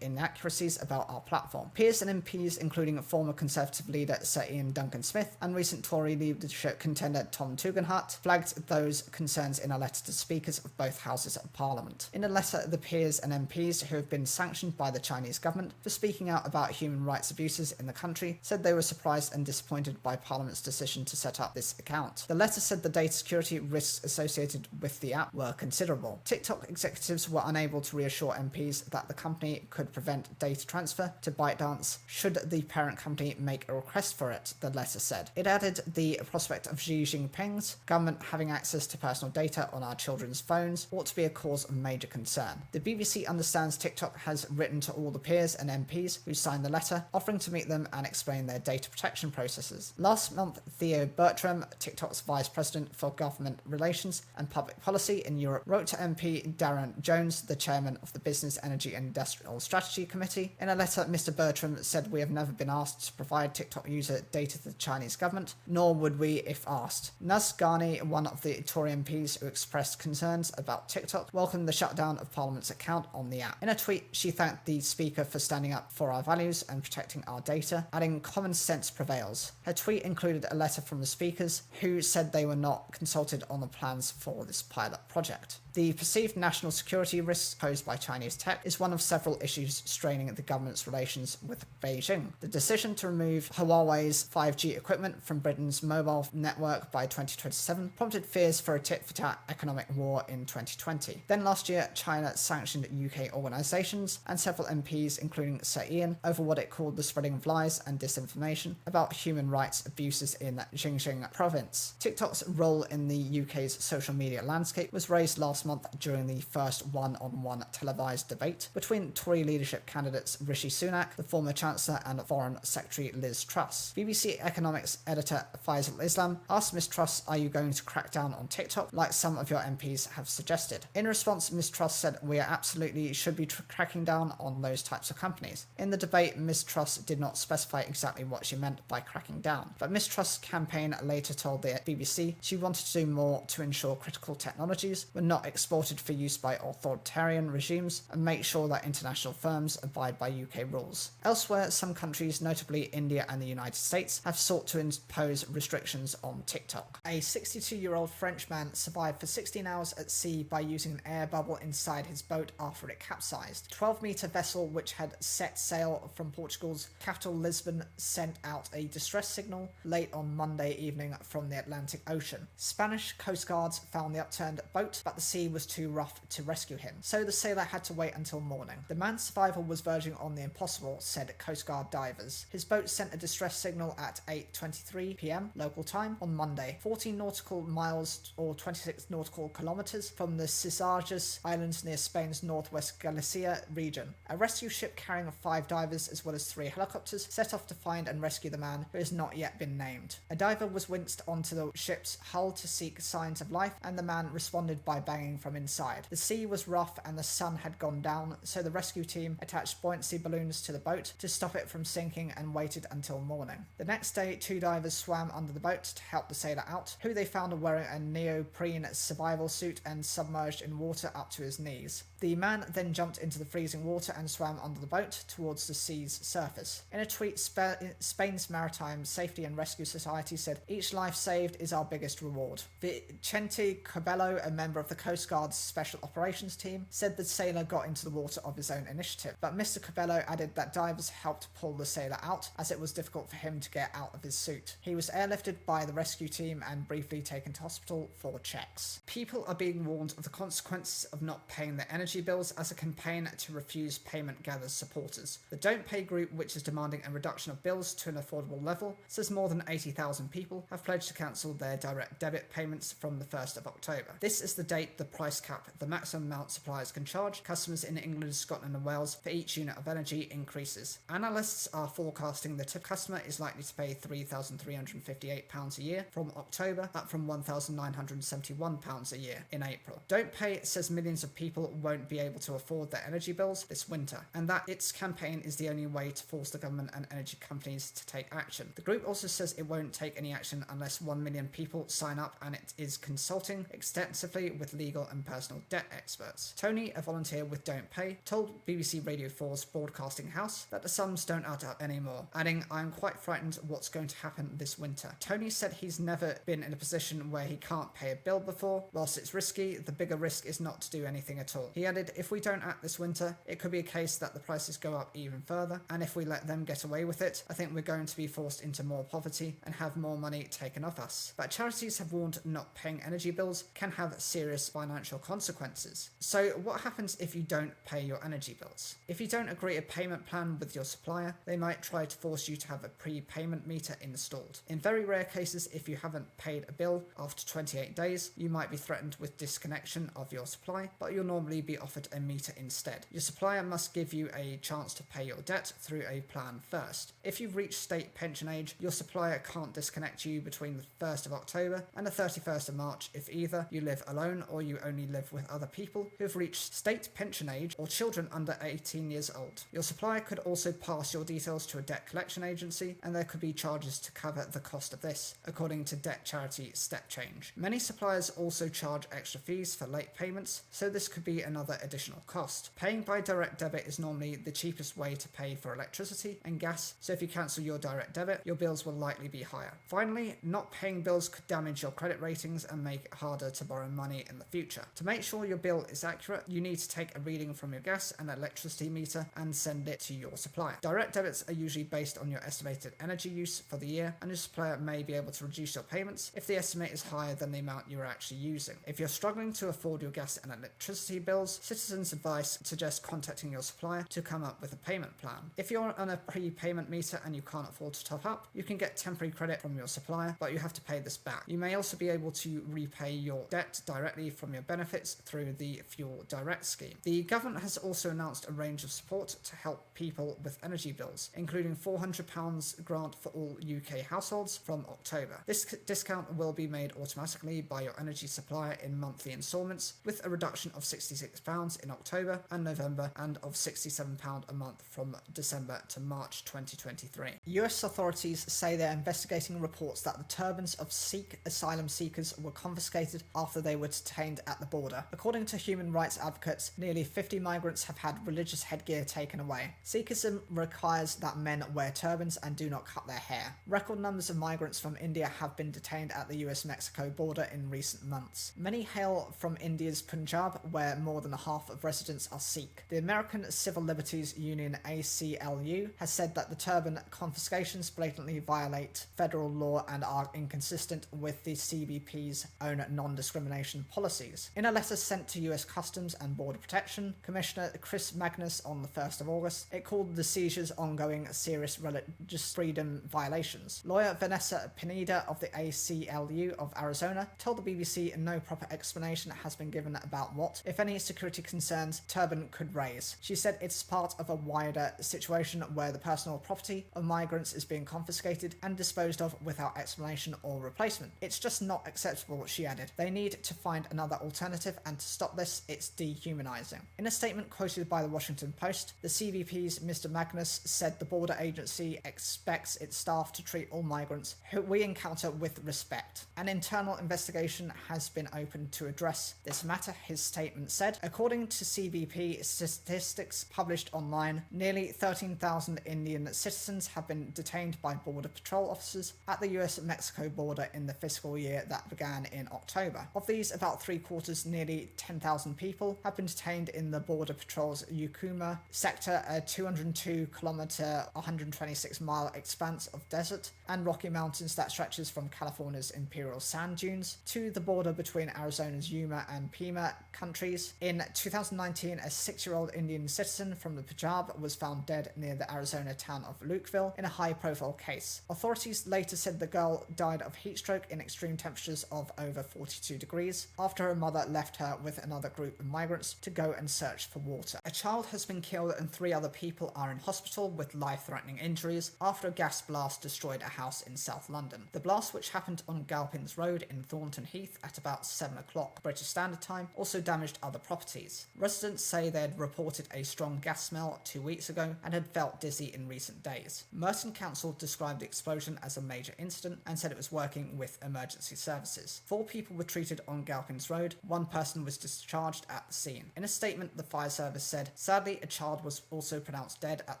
inaccuracies about our platform. Peers and MPs, including former Conservative leader Sir Ian Duncan Smith and recent Tory leadership contender Tom Tugendhat, flagged those concerns in a letter to speakers of both houses of Parliament. In a letter, the peers and MPs who have been sanctioned by the Chinese government for speaking out about human rights abuses in the country said they were surprised and disappointed by Parliament's decision to set up this account. The letter said the data security risks associated with the app were considerable. TikTok executives were unable to reassure MPs that the company could prevent data transfer to ByteDance should the parent company make a request for it, the letter said. It added the prospect of Xi Jinping's government having access to personal data on our children's phones ought to be a cause of major concern. The BBC understands TikTok has written to all the peers and MPs who signed the letter, offering to meet them and explain their data protection processes. Last month, Theo Bertram, TikTok's Vice President for Government Relations and Public Policy in Europe, wrote to MP Darren Jones, the chairman of the Business, Energy and Industrial Strategy Committee. In a letter, Mr. Bertram said, "We have never been asked to provide TikTok user data to the Chinese government, nor would we if asked." Naz Ghani, one of the Tory MPs who expressed concerns about TikTok, welcomed the shutdown of Parliament's account on the app. In a tweet, she thanked the Speaker for standing up for our values and protecting our data, adding common sense prevails. Her tweet included a letter from the speakers who said they were not consulted on the plans for this pilot project. The perceived national security risks posed by Chinese tech is one of several issues straining the government's relations with Beijing. The decision to remove Huawei's 5G equipment from Britain's mobile network by 2027 prompted fears for a tit-for-tat economic war in 2020. Then last year, China sanctioned UK organisations and several MPs, including Sir Ian, over what it called the spreading of lies and disinformation about human rights abuses in Xinjiang province. TikTok's role in the UK's social media landscape was raised last month during the first one-on-one televised debate between Tory leadership candidates Rishi Sunak, the former Chancellor, and Foreign Secretary Liz Truss. BBC economics editor Faisal Islam asked Ms Truss, "Are you going to crack down on TikTok like some of your MPs have suggested?" In response, Ms Truss said, "We absolutely should be cracking down on those types of companies." In the debate, Ms Truss did not specify exactly what she meant by cracking down, but Ms Truss' campaign later told the BBC she wanted to do more to ensure critical technologies were not exported for use by authoritarian regimes and make sure that international firms abide by UK rules. Elsewhere, some countries, notably India and the United States, have sought to impose restrictions on TikTok. A 62-year-old French man survived for 16 hours at sea by using an air bubble inside his boat after it capsized. The 12-metre vessel, which had set sail from Portugal's capital Lisbon, sent out a distress signal late on Monday evening from the Atlantic Ocean. Spanish coast guards found the upturned boat, but the sea sea was too rough to rescue him, so the sailor had to wait until morning. The man's survival was verging on the impossible, said Coast Guard divers. His boat sent a distress signal at 8:23 p.m. local time on Monday, 14 nautical miles or 26 nautical kilometers from the Cisarges Islands near Spain's northwest Galicia region. A rescue ship carrying 5 divers as well as 3 helicopters set off to find and rescue the man, who has not yet been named. A diver was winched onto the ship's hull to seek signs of life, and the man responded by banging from inside. The sea was rough and the sun had gone down, so the rescue team attached buoyancy balloons to the boat to stop it from sinking and waited until morning. The next day, 2 divers swam under the boat to help the sailor out, who they found wearing a neoprene survival suit and submerged in water up to his knees. The man then jumped into the freezing water and swam under the boat towards the sea's surface. In a tweet, Spain's Maritime Safety and Rescue Society said, "Each life saved is our biggest reward." Vicente Cabello, a member of the Coast Guard's Special Operations Team, said the sailor got into the water of his own initiative. But Mr. Cabello added that divers helped pull the sailor out, as it was difficult for him to get out of his suit. He was airlifted by the rescue team and briefly taken to hospital for checks. People are being warned of the consequences of not paying their energy bills as a campaign to refuse payment gathers supporters. The Don't Pay group, which is demanding a reduction of bills to an affordable level, says more than 80,000 people have pledged to cancel their direct debit payments from the 1st of October. This is the date the price cap, the maximum amount suppliers can charge customers in England, Scotland and Wales for each unit of energy, increases. Analysts are forecasting the typical customer is likely to pay £3,358 a year from October, up from £1,971 a year in April. Don't Pay says millions of people won't be able to afford their energy bills this winter, and that its campaign is the only way to force the government and energy companies to take action. The group also says it won't take any action unless 1 million people sign up, and it is consulting extensively with legal and personal debt experts. Tony, a volunteer with Don't Pay, told BBC Radio 4's Broadcasting House that the sums don't add up anymore, adding, "I am quite frightened what's going to happen this winter." Tony said he's never been in a position where he can't pay a bill before. Whilst it's risky, the bigger risk is not to do anything at all. He added, "If we don't act this winter, it could be a case that the prices go up even further, and if we let them get away with it, I think we're going to be forced into more poverty and have more money taken off us." But charities have warned not paying energy bills can have serious financial consequences. So what happens if you don't pay your energy bills? If you don't agree a payment plan with your supplier, they might try to force you to have a prepayment meter installed. In very rare cases, if you haven't paid a bill after 28 days, you might be threatened with disconnection of your supply, but you'll normally be offered a meter instead. Your supplier must give you a chance to pay your debt through a plan first. If you've reached state pension age, your supplier can't disconnect you between the 1st of October and the 31st of March if either you live alone or you only live with other people who have reached state pension age or children under 18 years old. Your supplier could also pass your details to a debt collection agency, and there could be charges to cover the cost of this, according to debt charity Step Change. Many suppliers also charge extra fees for late payments, so this could be another additional cost. Paying by direct debit is normally the cheapest way to pay for electricity and gas, so if you cancel your direct debit, your bills will likely be higher. Finally, not paying bills could damage your credit ratings and make it harder to borrow money in the future. To make sure your bill is accurate, you need to take a reading from your gas and electricity meter and send it to your supplier. Direct debits are usually based on your estimated energy use for the year, and your supplier may be able to reduce your payments if the estimate is higher than the amount you are actually using. If you're struggling to afford your gas and electricity bills, Citizens Advice suggests contacting your supplier to come up with a payment plan. If you're on a prepayment meter and you can't afford to top up, you can get temporary credit from your supplier, but you have to pay this back. You may also be able to repay your debt directly from your benefits through the Fuel Direct scheme. The government has also announced a range of support to help people with energy bills, including £400 grant for all UK households from October. This discount will be made automatically by your energy supplier in monthly instalments, with a reduction of £66 in October and November and of £67 a month from December to March 2023. US authorities say they're investigating reports that the turbans of Sikh asylum seekers were confiscated after they were detained at the border. According to human rights advocates, nearly 50 migrants have had religious headgear taken away. Sikhism requires that men wear turbans and do not cut their hair. Record numbers of migrants from India have been detained at the US-Mexico border in recent months. Many hail from India's Punjab, where more than half of residents are Sikh. The American Civil Liberties Union ACLU has said that the turban confiscations blatantly violate federal law and are inconsistent with the CBP's own non-discrimination policies. authorities. In a letter sent to US Customs and Border Protection Commissioner Chris Magnus on the 1st of August, it called the seizures ongoing serious religious freedom violations. Lawyer Vanessa Pineda of the ACLU of Arizona told the BBC no proper explanation has been given about what, if any, security concerns Turban could raise. She said it's part of a wider situation where the personal property of migrants is being confiscated and disposed of without explanation or replacement. It's just not acceptable, she added. They need to find another alternative, and to stop this, it's dehumanizing. In a statement quoted by the Washington Post, the CBP's Mr. Magnus said the border agency expects its staff to treat all migrants who we encounter with respect. An internal investigation has been opened to address this matter, his statement said. According to CBP statistics published online, nearly 13,000 Indian citizens have been detained by Border Patrol officers at the US-Mexico border in the fiscal year that began in October. Of these, about three-quarters, nearly 10,000 people, have been detained in the Border Patrol's Yukuma sector, a 202-kilometer, 126-mile expanse of desert and Rocky Mountains that stretches from California's Imperial Sand Dunes to the border between Arizona's Yuma and Pima countries. In 2019, a 6-year-old Indian citizen from the Punjab was found dead near the Arizona town of Lukeville in a high-profile case. Authorities later said the girl died of heat stroke in extreme temperatures of over 42 degrees after her mother left her with another group of migrants to go and search for water. A child has been killed and 3 other people are in hospital with life-threatening injuries after a gas blast destroyed a house in South London. The blast, which happened on Galpins Road in Thornton Heath at about 7 o'clock British Standard Time, also damaged other properties. Residents say they had reported a strong gas smell 2 weeks ago and had felt dizzy in recent days. Merton Council described the explosion as a major incident and said it was working with emergency services. 4 people were treated on Galpins Road. 1 person was discharged at the scene. In a statement, the fire service said, sadly, a child was also pronounced dead at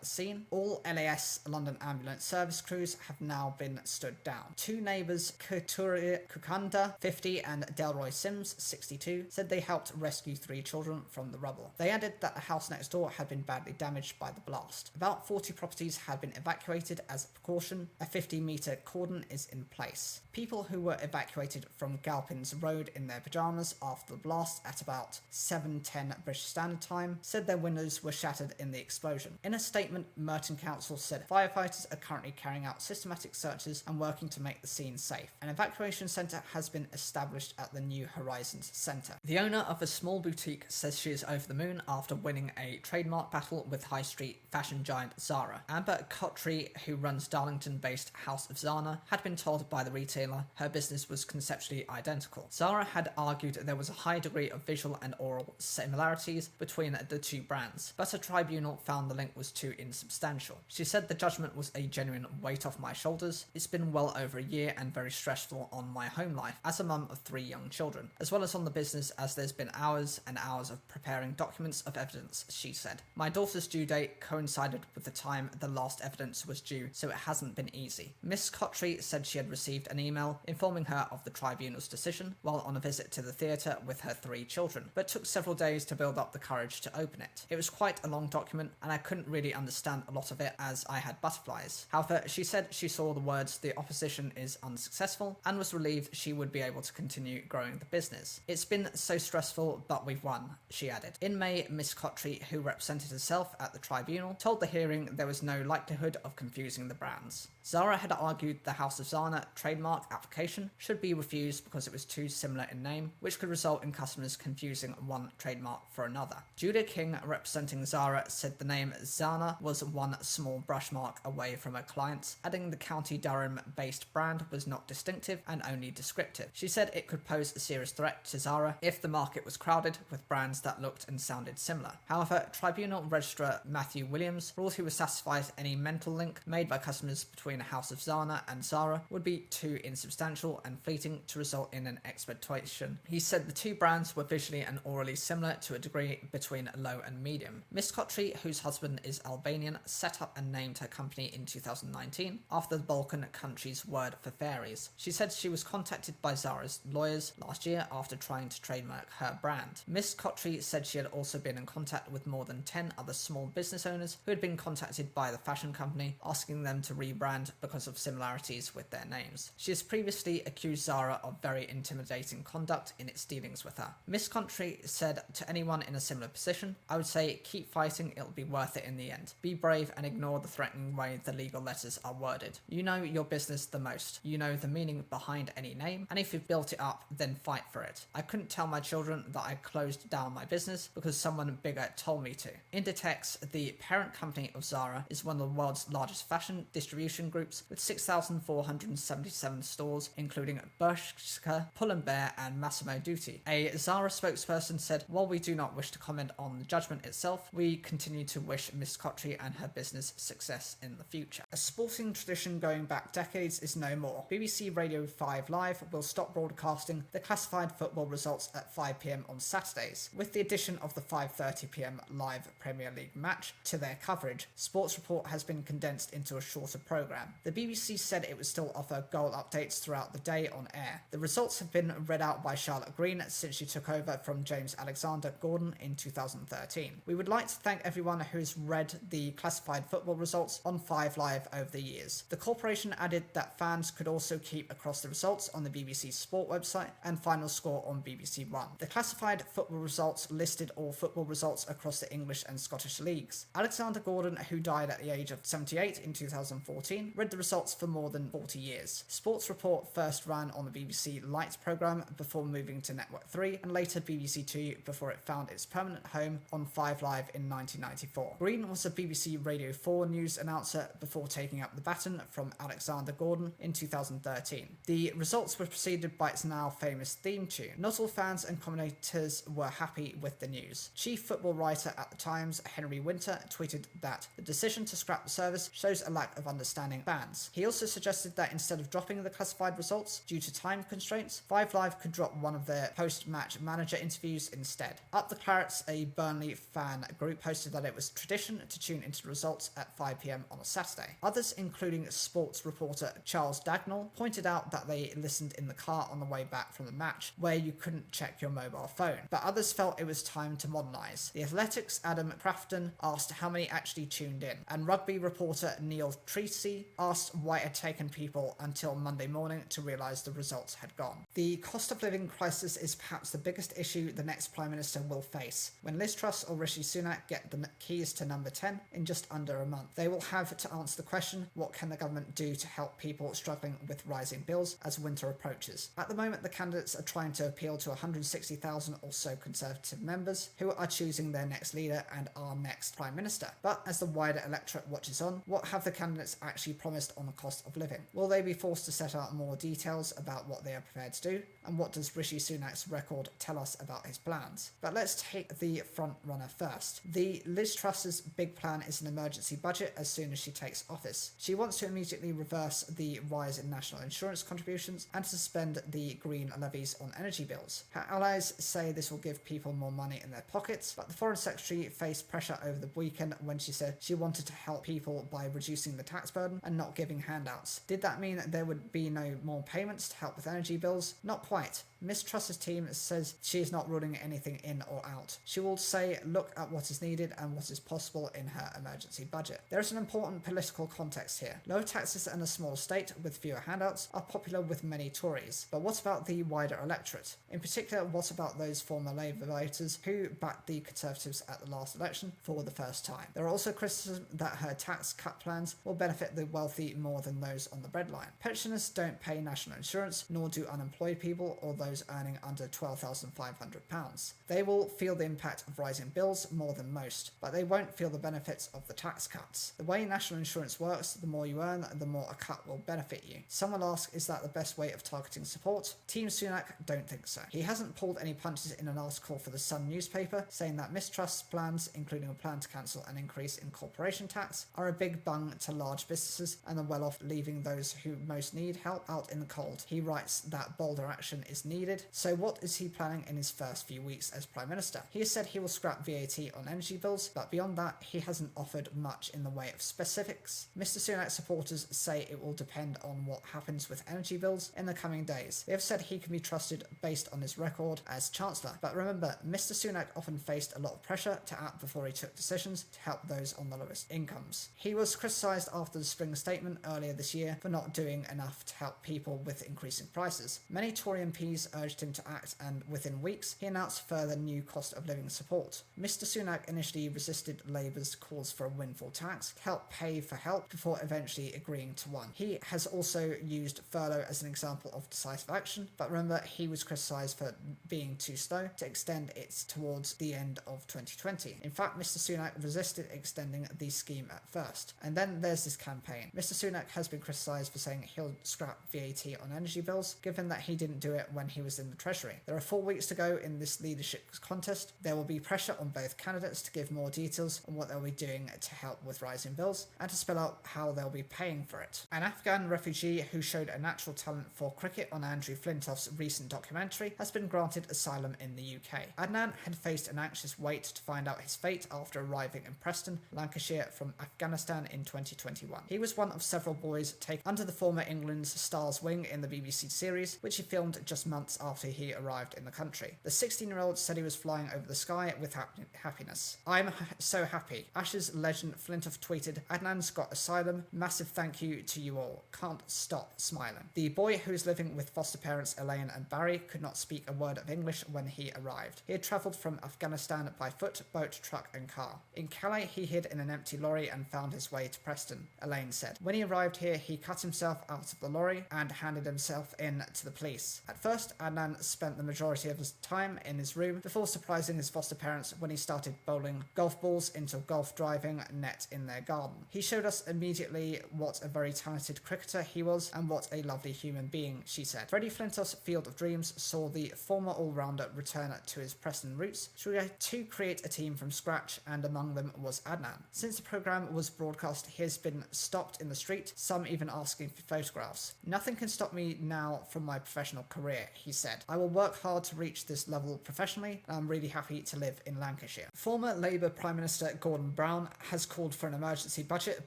the scene. All LAS London Ambulance Service crews have now been stood down. 2 neighbours, Katuria Kukanda, 50, and Delroy Sims, 62, said they helped rescue 3 children from the rubble. They added that the house next door had been badly damaged by the blast. About 40 properties had been evacuated as a precaution. A 50-metre cordon is in place. People who were evacuated from Galpins Road in their pyjamas after the blast at about 7:10 British Standard Time said their windows were shattered in the explosion. In a statement, Merton Council said firefighters are currently carrying out systematic searches and working to make the scene safe. An evacuation centre has been established at the New Horizons Centre. The owner of a small boutique says she is over the moon after winning a trademark battle with high street fashion giant Zara. Amber Kotri, who runs Darlington-based House of Zana, had been told by the retailer her business was conceptually identical. Zara had argued there was a high degree of visual and oral similarities between the 2 brands, but a tribunal found the link was too insubstantial. She said the judgment was a genuine weight off my shoulders. It's been well over a year and very stressful on my home life as a mum of 3 young children, as well as on the business, as there's been hours and hours of preparing documents of evidence, she said. My daughter's due date coincided with the time the last evidence was due, so it hasn't been easy. Miss Kotri said she had received an email informing her of the tribunal's decision while on a visit to the theatre with her 3 children, but took several days to build up the courage to open it. It was quite a long document and I couldn't really understand a lot of it as I had butterflies. However, she said she saw the words "the opposition is unsuccessful" and was relieved she would be able to continue growing the business. It's been so stressful, but we've won, she added. In May, Miss Kotri, who represented herself at the tribunal, told the hearing there was no likelihood of confusing the brands. Zara had argued the House of Zana trademark application should be refused because it was too similar in name, which could result in customers confusing one trademark for another. Julia King, representing Zara, said the name Zana was one small brush mark away from her clients, adding the County Durham-based brand was not distinctive and only descriptive. She said it could pose a serious threat to Zara if the market was crowded with brands that looked and sounded similar. However, Tribunal Registrar Matthew Williams ruled he was satisfied any mental link made by customers between House of Zana and Zara would be too insubstantial and fleeting to result in an exploitation. He said the 2 brands were visually and orally similar to a degree between low and medium. Miss Kotri, whose husband is Albanian, set up and named her company in 2019 after the Balkan country's word for fairies. She said she was contacted by Zara's lawyers last year after trying to trademark her brand. Miss Kotri said she had also been in contact with more than 10 other small business owners who had been contacted by the fashion company asking them to rebrand because of similarities with their names. She has previously accused Zara of very intimidating conduct in its his dealings with her. Miss Country said to anyone in a similar position, "I would say keep fighting, it'll be worth it in the end. Be brave and ignore the threatening way the legal letters are worded. You know your business the most. You know the meaning behind any name, and if you've built it up, then fight for it. I couldn't tell my children that I closed down my business because someone bigger told me to." Inditex, the parent company of Zara, is one of the world's largest fashion distribution groups with 6,477 stores, including Bershka, Pull & Bear and Massimo Dutti. A Zara spokesperson said, "While we do not wish to comment on the judgment itself, we continue to wish Miss Cotry and her business success in the future." A sporting tradition going back decades is no more. BBC Radio 5 Live will stop broadcasting the classified football results at 5 p.m. on Saturdays. With the addition of the 5:30 p.m. live Premier League match to their coverage, Sports Report has been condensed into a shorter programme. The BBC said it would still offer goal updates throughout the day on air. The results have been read out by Charlotte Green since she took over from James Alexander Gordon in 2013. "We would like to thank everyone who has read the classified football results on 5 Live over the years." The corporation added that fans could also keep across the results on the BBC Sport website and Final Score on BBC One. The classified football results listed all football results across the English and Scottish leagues. Alexander Gordon, who died at the age of 78 in 2014, read the results for more than 40 years. Sports Report first ran on the BBC Light programme before moving to Network 3 and later BBC 2 before it found its permanent home on 5 Live in 1994. Green was a BBC Radio 4 news announcer before taking up the baton from Alexander Gordon in 2013. The results were preceded by its now famous theme tune. Not all fans and commentators were happy with the news. Chief football writer at the Times, Henry Winter, tweeted that the decision to scrap the service shows a lack of understanding fans. He also suggested that instead of dropping the classified results due to time constraints, 5 Live could drop one of their post-match manager interviews instead. Up the Clarets, a Burnley fan group, posted that it was tradition to tune into the results at 5 p.m. on a Saturday. Others, including sports reporter Charles Dagnall, pointed out that they listened in the car on the way back from the match, where you couldn't check your mobile phone. But others felt it was time to modernise. The Athletic's Adam Crafton asked how many actually tuned in, and rugby reporter Neil Treacy asked why it had taken people until Monday morning to realise the results had gone. The cost of living crisis is perhaps the biggest issue the next Prime Minister will face. When Liz Truss or Rishi Sunak get the keys to number 10 in just under a month, they will have to answer the question, what can the government do to help people struggling with rising bills as winter approaches? At the moment, the candidates are trying to appeal to 160,000 or so Conservative members who are choosing their next leader and our next Prime Minister. But as the wider electorate watches on, what have the candidates actually promised on the cost of living? Will they be forced to set out more details about what they are prepared to do? And what does Rishi Sunak's record tell us about his plans? But let's take the front runner first. The Liz Truss's big plan is an emergency budget as soon as she takes office. She wants to immediately reverse the rise in national insurance contributions and suspend the green levies on energy bills. Her allies say this will give people more money in their pockets, but the Foreign Secretary faced pressure over the weekend when she said she wanted to help people by reducing the tax burden and not giving handouts. Did that mean there would be no more payments to help with energy bills? Not quite. Miss Truss's team says she is not ruling anything in or out. She will say, look at what is needed and what is possible in her emergency budget. There is an important political context here. Lower taxes in a small state with fewer handouts are popular with many Tories. But what about the wider electorate? In particular, what about those former Labour voters who backed the Conservatives at the last election for the first time? There are also criticism that her tax cut plans will benefit the wealthy more than those on the breadline. Pensioners don't pay national insurance, nor do unemployed people or those earning under £12,500. They will feel the impact of rising bills more than most, but they won't feel the benefits of the tax cuts. The way national insurance works, the more you earn, the more a cut will benefit you. Some will ask, is that the best way of targeting support? Team Sunak don't think so. He hasn't pulled any punches in an article for the Sun newspaper, saying that Miss Truss's plans, including a plan to cancel an increase in corporation tax, are a big bung to large businesses and the well-off, leaving those who most need help out in the cold. He writes that bolder action is needed. So what is he planning in his first few weeks as Prime Minister? He has said he will scrap VAT on energy bills, but beyond that, he hasn't offered much in the way of specifics. Mr. Sunak supporters say it will depend on what happens with energy bills in the coming days. They have said he can be trusted based on his record as Chancellor. But remember, Mr. Sunak often faced a lot of pressure to act before he took decisions to help those on the lowest incomes. He was criticised after the spring statement earlier this year for not doing enough to help people with increasing prices. Many Tory MPs urged pushed him to act, and within weeks he announced further new cost of living support. Mr Sunak initially resisted Labour's calls for a windfall tax to help pay for help before eventually agreeing to one. He has also used furlough as an example of decisive action, but remember, he was criticised for being too slow to extend it towards the end of 2020. In fact, Mr Sunak resisted extending the scheme at first. And then there's this campaign. Mr Sunak has been criticised for saying he'll scrap VAT on energy bills, given that he didn't do it when he was in the Treasury. There are 4 weeks to go in this leadership contest. There will be pressure on both candidates to give more details on what they'll be doing to help with rising bills and to spell out how they'll be paying for it. An Afghan refugee who showed a natural talent for cricket on Andrew Flintoff's recent documentary has been granted asylum in the UK. Adnan had faced an anxious wait to find out his fate after arriving in Preston, Lancashire from Afghanistan in 2021. He was one of several boys taken under the former England's Star's wing in the BBC series, which he filmed just months after he arrived in the country. The 16-year-old said he was flying over the sky with happiness. "I'm so happy." Ashes legend Flintoff tweeted, "Adnan's got asylum. Massive thank you to you all. Can't stop smiling." The boy, who is living with foster parents Elaine and Barry, could not speak a word of English when he arrived. He had travelled from Afghanistan by foot, boat, truck and car. In Calais, he hid in an empty lorry and found his way to Preston, Elaine said. When he arrived here, he cut himself out of the lorry and handed himself in to the police. At first, Adnan spent the majority of his time in his room before surprising his foster parents when he started bowling golf balls into a golf driving net in their garden. He showed us immediately what a very talented cricketer he was and what a lovely human being, she said. Freddie Flintoff's Field of Dreams saw the former all-rounder return to his Preston roots to create a team from scratch, and among them was Adnan. Since the programme was broadcast, he has been stopped in the street, some even asking for photographs. "Nothing can stop me now from my professional career," he said. "I will work hard to reach this level professionally, and I'm really happy to live in Lancashire." Former Labour Prime Minister Gordon Brown has called for an emergency budget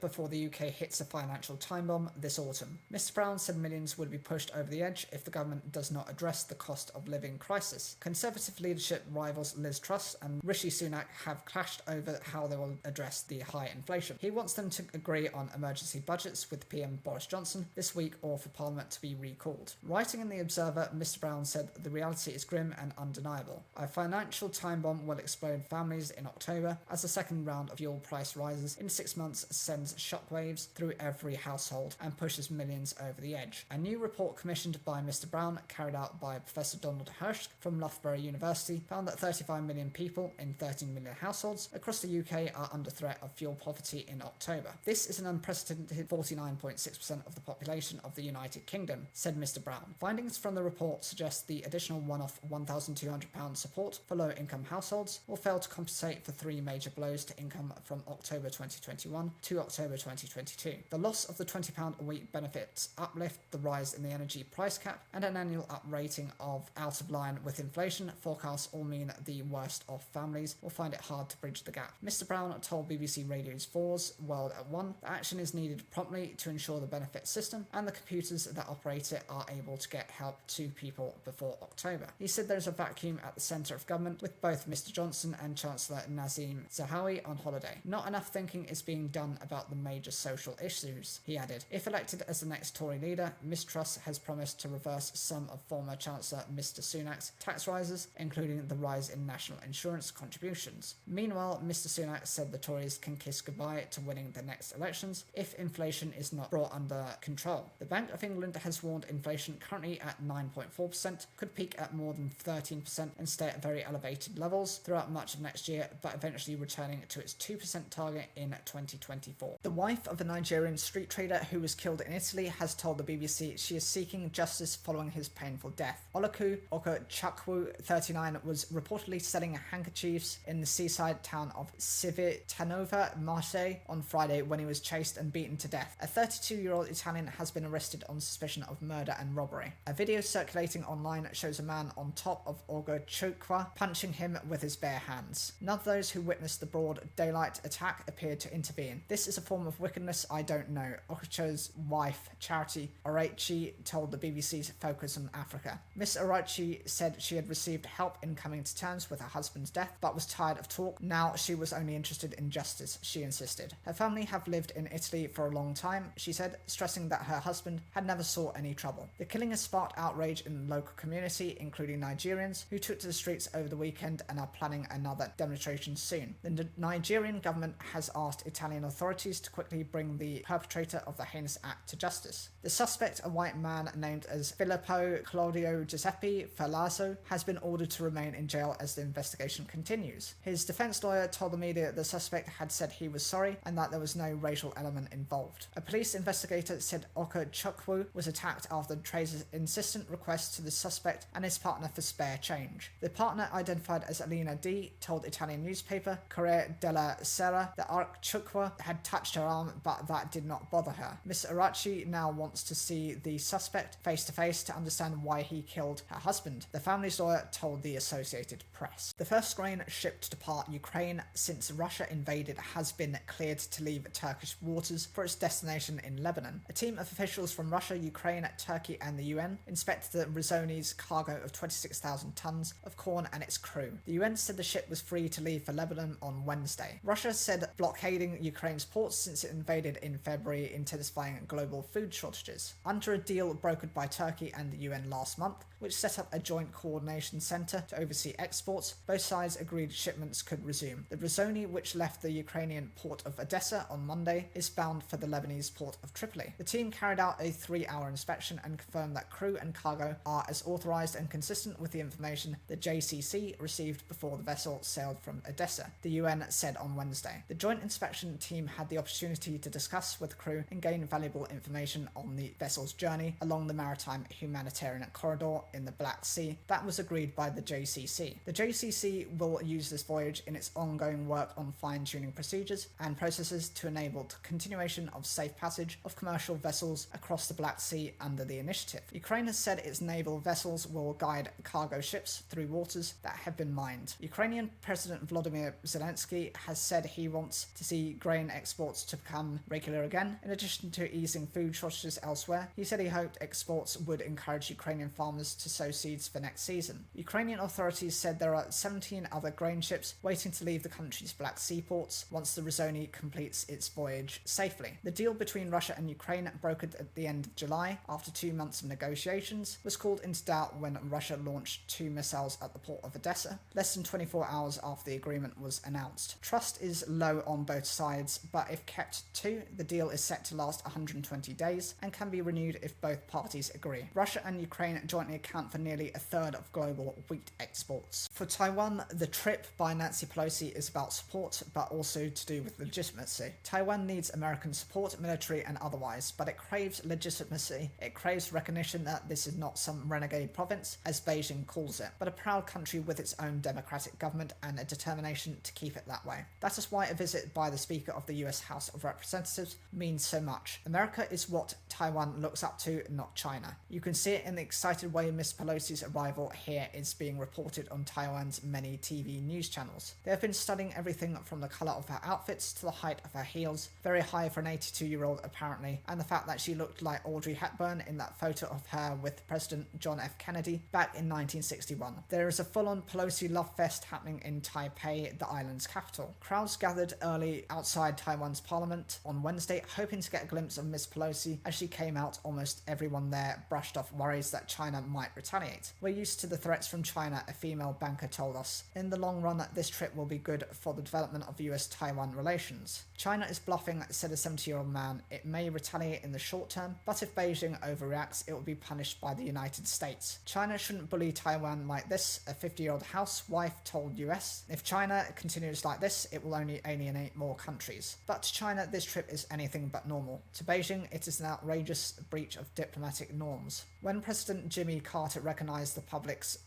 before the UK hits a financial time bomb this autumn. Mr Brown said millions would be pushed over the edge if the government does not address the cost of living crisis. Conservative leadership rivals Liz Truss and Rishi Sunak have clashed over how they will address the high inflation. He wants them to agree on emergency budgets with PM Boris Johnson this week or for Parliament to be recalled. Writing in The Observer, Mr Brown said the reality is grim and undeniable. A financial time bomb will explode families in October as the second round of fuel price rises in 6 months sends shockwaves through every household and pushes millions over the edge. A new report commissioned by Mr Brown, carried out by Professor Donald Hirsch from Loughborough University, found that 35 million people in 13 million households across the UK are under threat of fuel poverty in October. This is an unprecedented 49.6% of the population of the United Kingdom, said Mr Brown. Findings from the report suggest the additional one-off £1,200 support for low-income households will fail to compensate for 3 major blows to income from October 2021 to October 2022. The loss of the £20 a week benefits uplift, the rise in the energy price cap, and an annual uprating of out of line with inflation forecasts all mean the worst off families will find it hard to bridge the gap. Mr Brown told BBC Radio's 4's World at 1 that action is needed promptly to ensure the benefit system and the computers that operate it are able to get help to people before October. He said there is a vacuum at the centre of government with both Mr Johnson and Chancellor Nazim Zahawi on holiday. Not enough thinking is being done about the major social issues, he added. If elected as the next Tory leader, Ms Truss has promised to reverse some of former Chancellor Mr Sunak's tax rises, including the rise in national insurance contributions. Meanwhile, Mr Sunak said the Tories can kiss goodbye to winning the next elections if inflation is not brought under control. The Bank of England has warned inflation, currently at 9.4%, could peak at more than 13% and stay at very elevated levels throughout much of next year, but eventually returning to its 2% target in 2024. The wife of a Nigerian street trader who was killed in Italy has told the BBC she is seeking justice following his painful death. Oluku Okachukwu, 39, was reportedly selling handkerchiefs in the seaside town of Civitanova, Marseille, on Friday when he was chased and beaten to death. A 32-year-old Italian has been arrested on suspicion of murder and robbery. A video circulating online shows a man on top of Okachukwu punching him with his bare hands. None of those who witnessed the broad daylight attack appeared to intervene. "This is a form of wickedness I don't know," Okachukwu's wife, Charity Orachi, told the BBC's Focus on Africa. Miss Orachi said she had received help in coming to terms with her husband's death, but was tired of talk. Now she was only interested in justice, she insisted. Her family have lived in Italy for a long time, she said, stressing that her husband had never sought any trouble. The killing has sparked outrage in the local community, including Nigerians, who took to the streets over the weekend and are planning another demonstration soon. The Nigerian government has asked Italian authorities to quickly bring the perpetrator of the heinous act to justice. The suspect, a white man named as Filippo Claudio Giuseppe Ferlazzo, has been ordered to remain in jail as the investigation continues. His defense lawyer told the media the suspect had said he was sorry and that there was no racial element involved. A police investigator said Oka Chukwu was attacked after the trader's insistent request to the suspect and his partner for spare change. The partner, identified as Alina D, told Italian newspaper Corriere della Sera that Chukwu had touched her arm, but that did not bother her. Ms. Arachi now wants to see the suspect face to face to understand why he killed her husband, the family's lawyer told the Associated Press. The first grain shipped to depart Ukraine since Russia invaded has been cleared to leave Turkish waters for its destination in Lebanon. A team of officials from Russia, Ukraine, Turkey and the UN inspected the Razoni's cargo of 26,000 tons of corn and its crew. The UN said the ship was free to leave for Lebanon on Wednesday. Russia said blockading Ukraine's ports since it invaded in February, intensifying global food shortages. Under a deal brokered by Turkey and the UN last month, which set up a joint coordination centre to oversee exports, both sides agreed shipments could resume. The Razoni, which left the Ukrainian port of Odessa on Monday, is bound for the Lebanese port of Tripoli. The team carried out a 3-hour inspection and confirmed that crew and cargo are as authorised and consistent with the information the JCC received before the vessel sailed from Odessa, the UN said on Wednesday. The joint inspection team had the opportunity to discuss with the crew and gain valuable information on the vessel's journey along the maritime humanitarian corridor in the Black Sea that was agreed by the JCC. The JCC will use this voyage in its ongoing work on fine-tuning procedures and processes to enable the continuation of safe passage of commercial vessels across the Black Sea under the initiative. Ukraine has said its naval vessels will guide cargo ships through waters that have been mined. Ukrainian President Volodymyr Zelensky has said he wants to see grain exports to become regular again. In addition to easing food shortages elsewhere, he said he hoped exports would encourage Ukrainian farmers to sow seeds for next season. Ukrainian authorities said there are 17 other grain ships waiting to leave the country's Black Sea ports once the Razoni completes its voyage safely. The deal between Russia and Ukraine, brokered at the end of July after 2 months of negotiations, was called into doubt when Russia launched 2 missiles at the port of Odessa, less than 24 hours after the agreement was announced. Trust is low on both sides, but if kept to, the deal is set to last 120 days and can be renewed if both parties agree. Russia and Ukraine jointly account for nearly a third of global wheat exports. For Taiwan, the trip by Nancy Pelosi is about support, but also to do with legitimacy. Taiwan needs American support, military and otherwise, but it craves legitimacy. It craves recognition that this is not some renegade province, as Beijing calls it, but a proud country with its own democratic government and a determination to keep it that way. That is why a visit by the Speaker of the US House of Representatives means so much. America is what Taiwan looks up to, not China. You can see it in the excited way Miss Pelosi's arrival here is being reported on Taiwan's many TV news channels. They have been studying everything from the colour of her outfits to the height of her heels, very high for an 82-year-old apparently, and the fact that she looked like Audrey Hepburn in that photo of her with President John F. Kennedy back in 1961. There is a full-on Pelosi love fest happening in Taipei, the island's capital. Crowds gathered early outside Taiwan's parliament on Wednesday, hoping to get a glimpse of Miss Pelosi. As she came out, almost everyone there brushed off worries that China might retaliate. We're used to the threats from China, a female banker told us. In the long run, this trip will be good for the development of US-Taiwan relations. China is bluffing, said a 70-year-old man. It may retaliate in the short term, but if Beijing overreacts, it will be punished by the United States. China shouldn't bully Taiwan like this, a 50-year-old housewife told US. If China continues like this, it will only alienate more countries. But to China, this trip is anything but normal. To Beijing, it is an outrageous breach of diplomatic norms. When President Jimmy Carter recognized the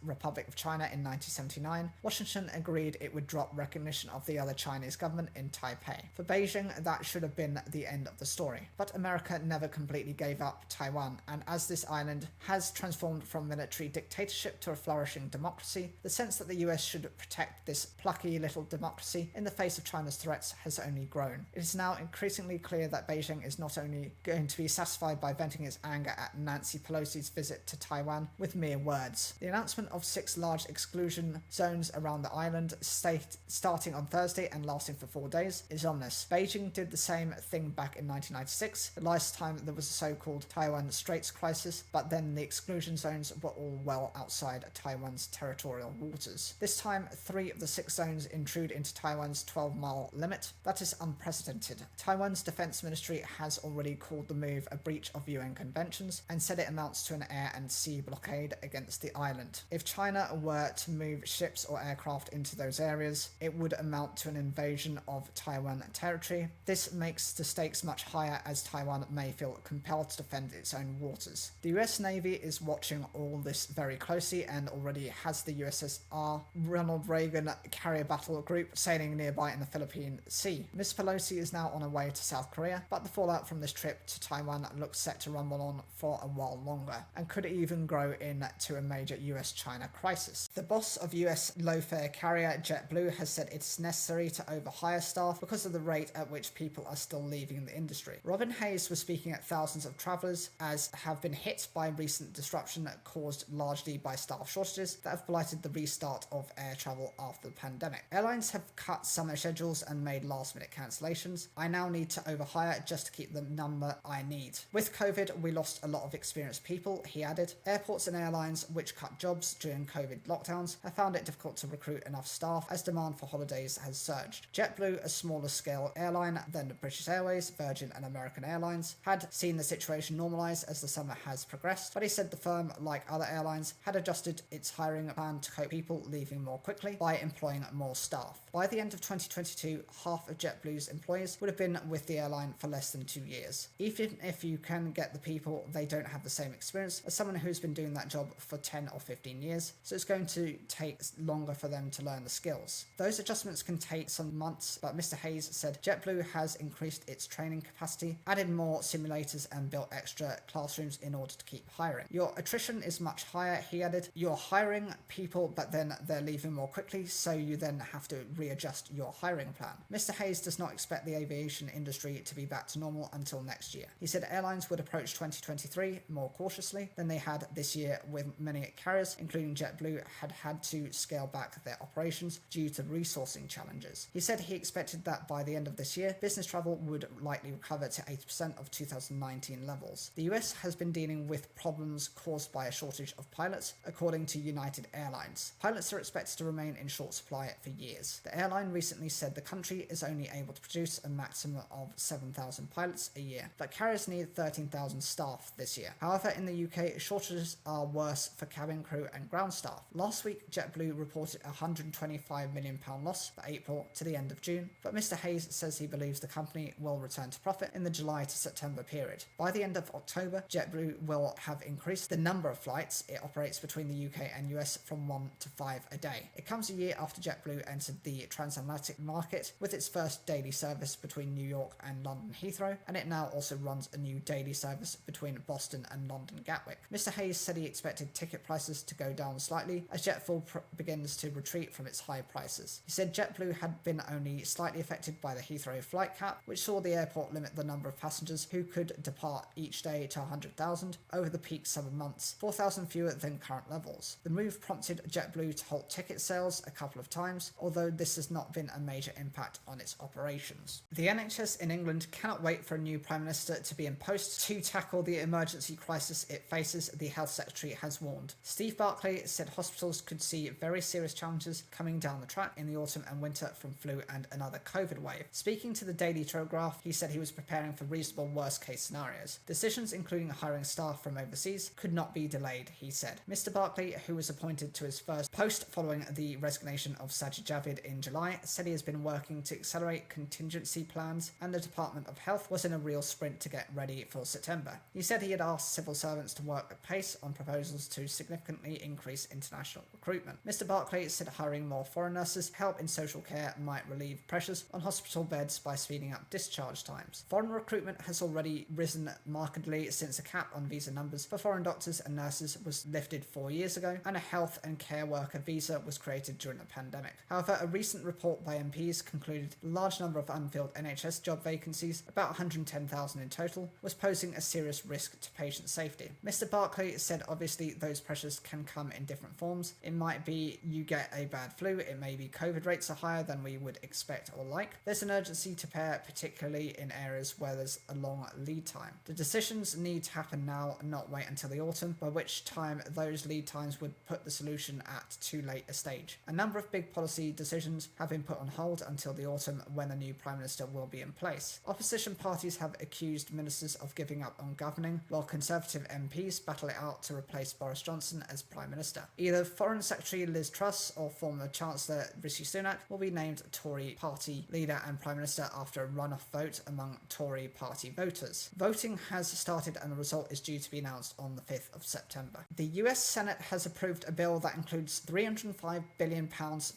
Republic of China in 1979, Washington agreed it would drop recognition of the other Chinese government in Taipei. For Beijing, that should have been the end of the story. But America never completely gave up Taiwan, and as this island has transformed from military dictatorship to a flourishing democracy, the sense that the US should protect this plucky little democracy in the face of China's threats has only grown. It is now increasingly clear that Beijing is not only going to be satisfied by venting its anger at Nancy Pelosi's visit to Taiwan with mere words. The announcement of 6 large exclusion zones around the island, starting on Thursday and lasting for 4 days, is ominous. Beijing did the same thing back in 1996, the last time there was a so-called Taiwan Straits crisis, but then the exclusion zones zones were all well outside Taiwan's territorial waters. This time, 3 of the 6 zones intrude into Taiwan's 12-mile limit. That is unprecedented. Taiwan's defense ministry has already called the move a breach of UN conventions and said it amounts to an air and sea blockade against the island. If China were to move ships or aircraft into those areas, it would amount to an invasion of Taiwan territory. This makes the stakes much higher, as Taiwan may feel compelled to defend its own waters. The US Navy is watching all this very closely and already has the USSR Ronald Reagan carrier battle group sailing nearby in the Philippine Sea. Ms. Pelosi is now on her way to South Korea, but the fallout from this trip to Taiwan looks set to rumble on for a while longer and could even grow into a major US-China crisis. The boss of US low-fare carrier JetBlue has said it's necessary to overhire staff because of the rate at which people are still leaving the industry. Robin Hayes was speaking at thousands of travellers as have been hit by recent disruption caused largely by staff shortages that have blighted the restart of air travel after the pandemic. Airlines have cut summer schedules and made last-minute cancellations. I now need to overhire just to keep the number I need. With COVID, we lost a lot of experienced people, he added. Airports and airlines, which cut jobs during COVID lockdowns, have found it difficult to recruit enough staff as demand for holidays has surged. JetBlue, a smaller scale airline than the British Airways, Virgin and American Airlines, had seen the situation normalise as the summer has progressed, but he said the firm, like other airlines, had adjusted its hiring plan to cope people leaving more quickly by employing more staff. By the end of 2022, half of JetBlue's employees would have been with the airline for less than 2 years. Even if you can get the people, they don't have the same experience as someone who's been doing that job for 10 or 15 years, so it's going to take longer for them to learn the skills. Those adjustments can take some months, but Mr. Hayes said JetBlue has increased its training capacity, added more simulators and built extra classrooms in order to keep hiring. Your attrition is much higher, he added. You're hiring people, but then they're leaving more quickly, so you then have to readjust your hiring plan. Mr. Hayes does not expect the aviation industry to be back to normal until next year. He said airlines would approach 2023 more cautiously than they had this year, with many carriers, including JetBlue, had to scale back their operations due to resourcing challenges. He said he expected that by the end of this year, business travel would likely recover to 80% of 2019 levels. The US has been dealing with problems caused by a shortage of pilots, according to United Airlines. Pilots are expected to remain in short supply for years. The airline recently said the country is only able to produce a maximum of 7,000 pilots a year, but carriers need 13,000 staff this year. However, in the UK, shortages are worse for cabin crew and ground staff. Last week, JetBlue reported a £125 million loss for April to the end of June, but Mr. Hayes says he believes the company will return to profit in the July to September period. By the end of October, JetBlue will have increased the number of flights it operates between the UK and US from 1 to 5 a day. It comes a year after JetBlue entered the transatlantic market with its first daily service between New York and London Heathrow, and it now also runs a new daily service between Boston and London Gatwick. Mr. Hayes said he expected ticket prices to go down slightly as JetFuel begins to retreat from its high prices. He said JetBlue had been only slightly affected by the Heathrow flight cap, which saw the airport limit the number of passengers who could depart each day to 100,000 over the peak summer months, 4,000 fewer than current levels. The move prompted JetBlue to halt ticket sales a couple of times, although this has not been a major impact on its operations. The NHS in England cannot wait for a new Prime Minister to be in post to tackle the emergency crisis it faces, the Health Secretary has warned. Steve Barclay said hospitals could see very serious challenges coming down the track in the autumn and winter from flu and another COVID wave. Speaking to the Daily Telegraph, he said he was preparing for reasonable worst-case scenarios. Decisions, including hiring staff from overseas, could not be delayed, he said. Mr. Barclay, who was appointed to his first post following the resignation of Sajid Javid in July, said he has been working to accelerate contingency plans, and the Department of Health was in a real sprint to get ready for September. He said he had asked civil servants to work at pace on proposals to significantly increase international recruitment. Mr. Barclay said hiring more foreign nurses, help in social care might relieve pressures on hospital beds by speeding up discharge times. Foreign recruitment has already risen markedly since a cap on visa numbers for foreign doctors and nurses was lifted 4 years ago, and a health and care worker visa was created during the pandemic. However, a recent report by MPs concluded the large number of unfilled NHS job vacancies, about 110,000 in total, was posing a serious risk to patient safety. Mr. Barclay said obviously those pressures can come in different forms. It might be you get a bad flu, it may be COVID rates are higher than we would expect or like. There's an urgency to prepare, particularly in areas where there's a long lead time. The decisions need to happen now and not wait until the autumn, by which which time those lead times would put the solution at too late a stage. A number of big policy decisions have been put on hold until the autumn, when a new Prime Minister will be in place. Opposition parties have accused ministers of giving up on governing, while Conservative MPs battle it out to replace Boris Johnson as Prime Minister. Either Foreign Secretary Liz Truss or former Chancellor Rishi Sunak will be named Tory party leader and Prime Minister after a runoff vote among Tory party voters. Voting has started and the result is due to be announced on the 5th of September. The US Senate has approved a bill that includes £305 billion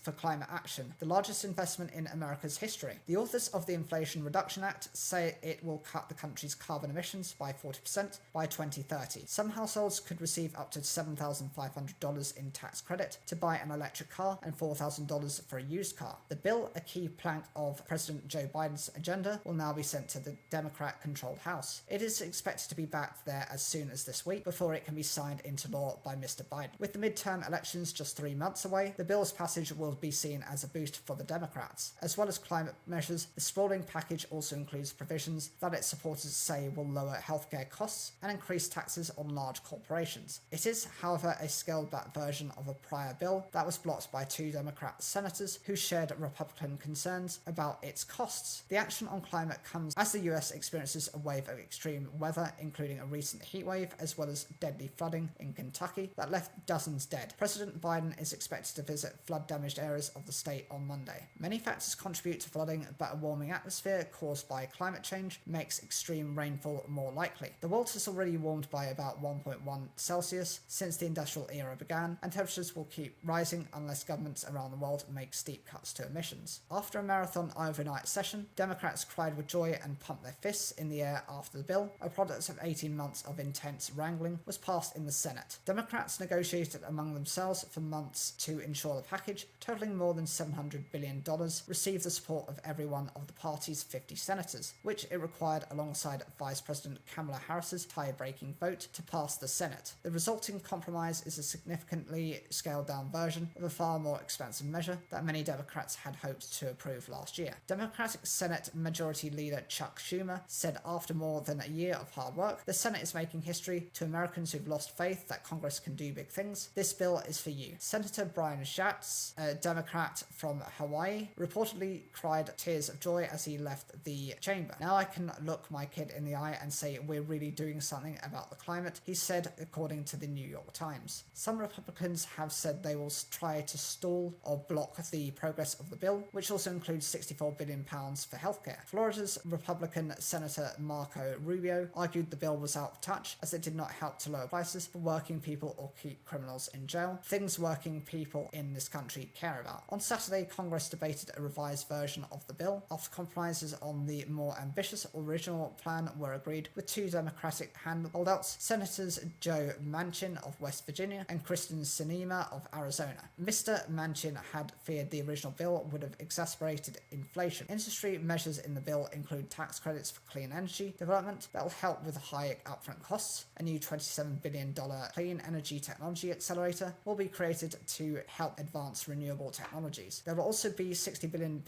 for climate action, the largest investment in America's history. The authors of the Inflation Reduction Act say it will cut the country's carbon emissions by 40% by 2030. Some households could receive up to $7,500 in tax credit to buy an electric car and $4,000 for a used car. The bill, a key plank of President Joe Biden's agenda, will now be sent to the Democrat-controlled House. It is expected to be back there as soon as this week before it can be signed into law by Mr. Biden. With the midterm elections just 3 months away, the bill's passage will be seen as a boost for the Democrats. As well as climate measures, the sprawling package also includes provisions that its supporters say will lower healthcare costs and increase taxes on large corporations. It is, however, a scaled-back version of a prior bill that was blocked by 2 Democrat senators who shared Republican concerns about its costs. The action on climate comes as the US experiences a wave of extreme weather, including a recent heatwave as well as deadly flooding in Kentucky that left dozens dead. President Biden is expected to visit flood-damaged areas of the state on Monday. Many factors contribute to flooding, but a warming atmosphere caused by climate change makes extreme rainfall more likely. The world has already warmed by about 1.1 Celsius since the industrial era began, and temperatures will keep rising unless governments around the world make steep cuts to emissions. After a marathon overnight session, Democrats cried with joy and pumped their fists in the air after the bill, a product of 18 months of intense wrangling, was passed in the Senate. Democrats negotiated among themselves for months to ensure the package, totaling more than $700 billion, received the support of every one of the party's 50 senators, which it required alongside Vice President Kamala Harris's tie-breaking vote to pass the Senate. The resulting compromise is a significantly scaled-down version of a far more expensive measure that many Democrats had hoped to approve last year. Democratic Senate Majority Leader Chuck Schumer said after more than a year of hard work, the Senate is making history. To Americans who've lost faith that Congress can do big things, this bill is for you. Senator Brian Schatz, a Democrat from Hawaii, reportedly cried tears of joy as he left the chamber. "Now I can look my kid in the eye and say we're really doing something about the climate," he said, according to the New York Times. Some Republicans have said they will try to stall or block the progress of the bill, which also includes £64 billion for healthcare. Florida's Republican Senator Marco Rubio argued the bill was out of touch as it did not help to lower prices for working people or keep criminals in jail, things working people in this country care about. On Saturday, Congress debated a revised version of the bill after compromises on the more ambitious original plan were agreed with 2 Democratic holdouts, Senators Joe Manchin of West Virginia and Kristen Sinema of Arizona. Mr. Manchin had feared the original bill would have exacerbated inflation. Industry measures in the bill include tax credits for clean energy development that will help with high upfront costs. A new $27 billion clean energy technology accelerator will be created to help advance renewable technologies. There will also be £60 billion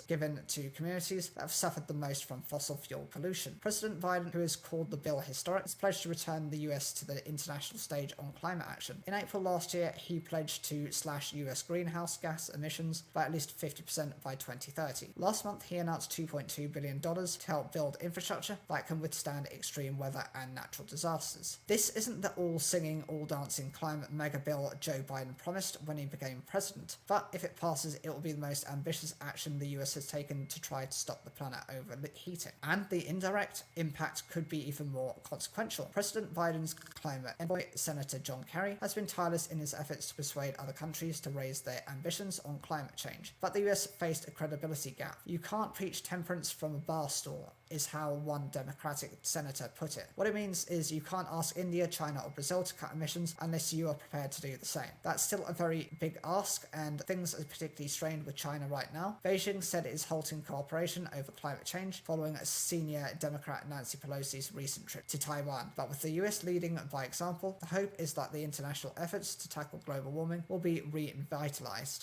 given to communities that have suffered the most from fossil fuel pollution. President Biden, who has called the bill historic, has pledged to return the US to the international stage on climate action. In April last year, he pledged to slash US greenhouse gas emissions by at least 50% by 2030. Last month, he announced $2.2 billion to help build infrastructure that can withstand extreme weather and natural disasters. This isn't the all-singing, all-dancing climate mega bill Joe Biden promised when he became president, but if it passes, it will be the most ambitious action the US has taken to try to stop the planet overheating. And the indirect impact could be even more consequential. President Biden's climate envoy, Senator John Kerry, has been tireless in his efforts to persuade other countries to raise their ambitions on climate change. But the US faced a credibility gap. "You can't preach temperance from a bar stool," is how one Democratic senator put it. What it means is you can't ask India, China, or Brazil to cut emissions unless you are prepared to do the same. That's still a very big ask, and things are particularly strained with China right now. Beijing said it is halting cooperation over climate change following a senior Democrat Nancy Pelosi's recent trip to Taiwan. But with the US leading by example, the hope is that the international efforts to tackle global warming will be revitalized.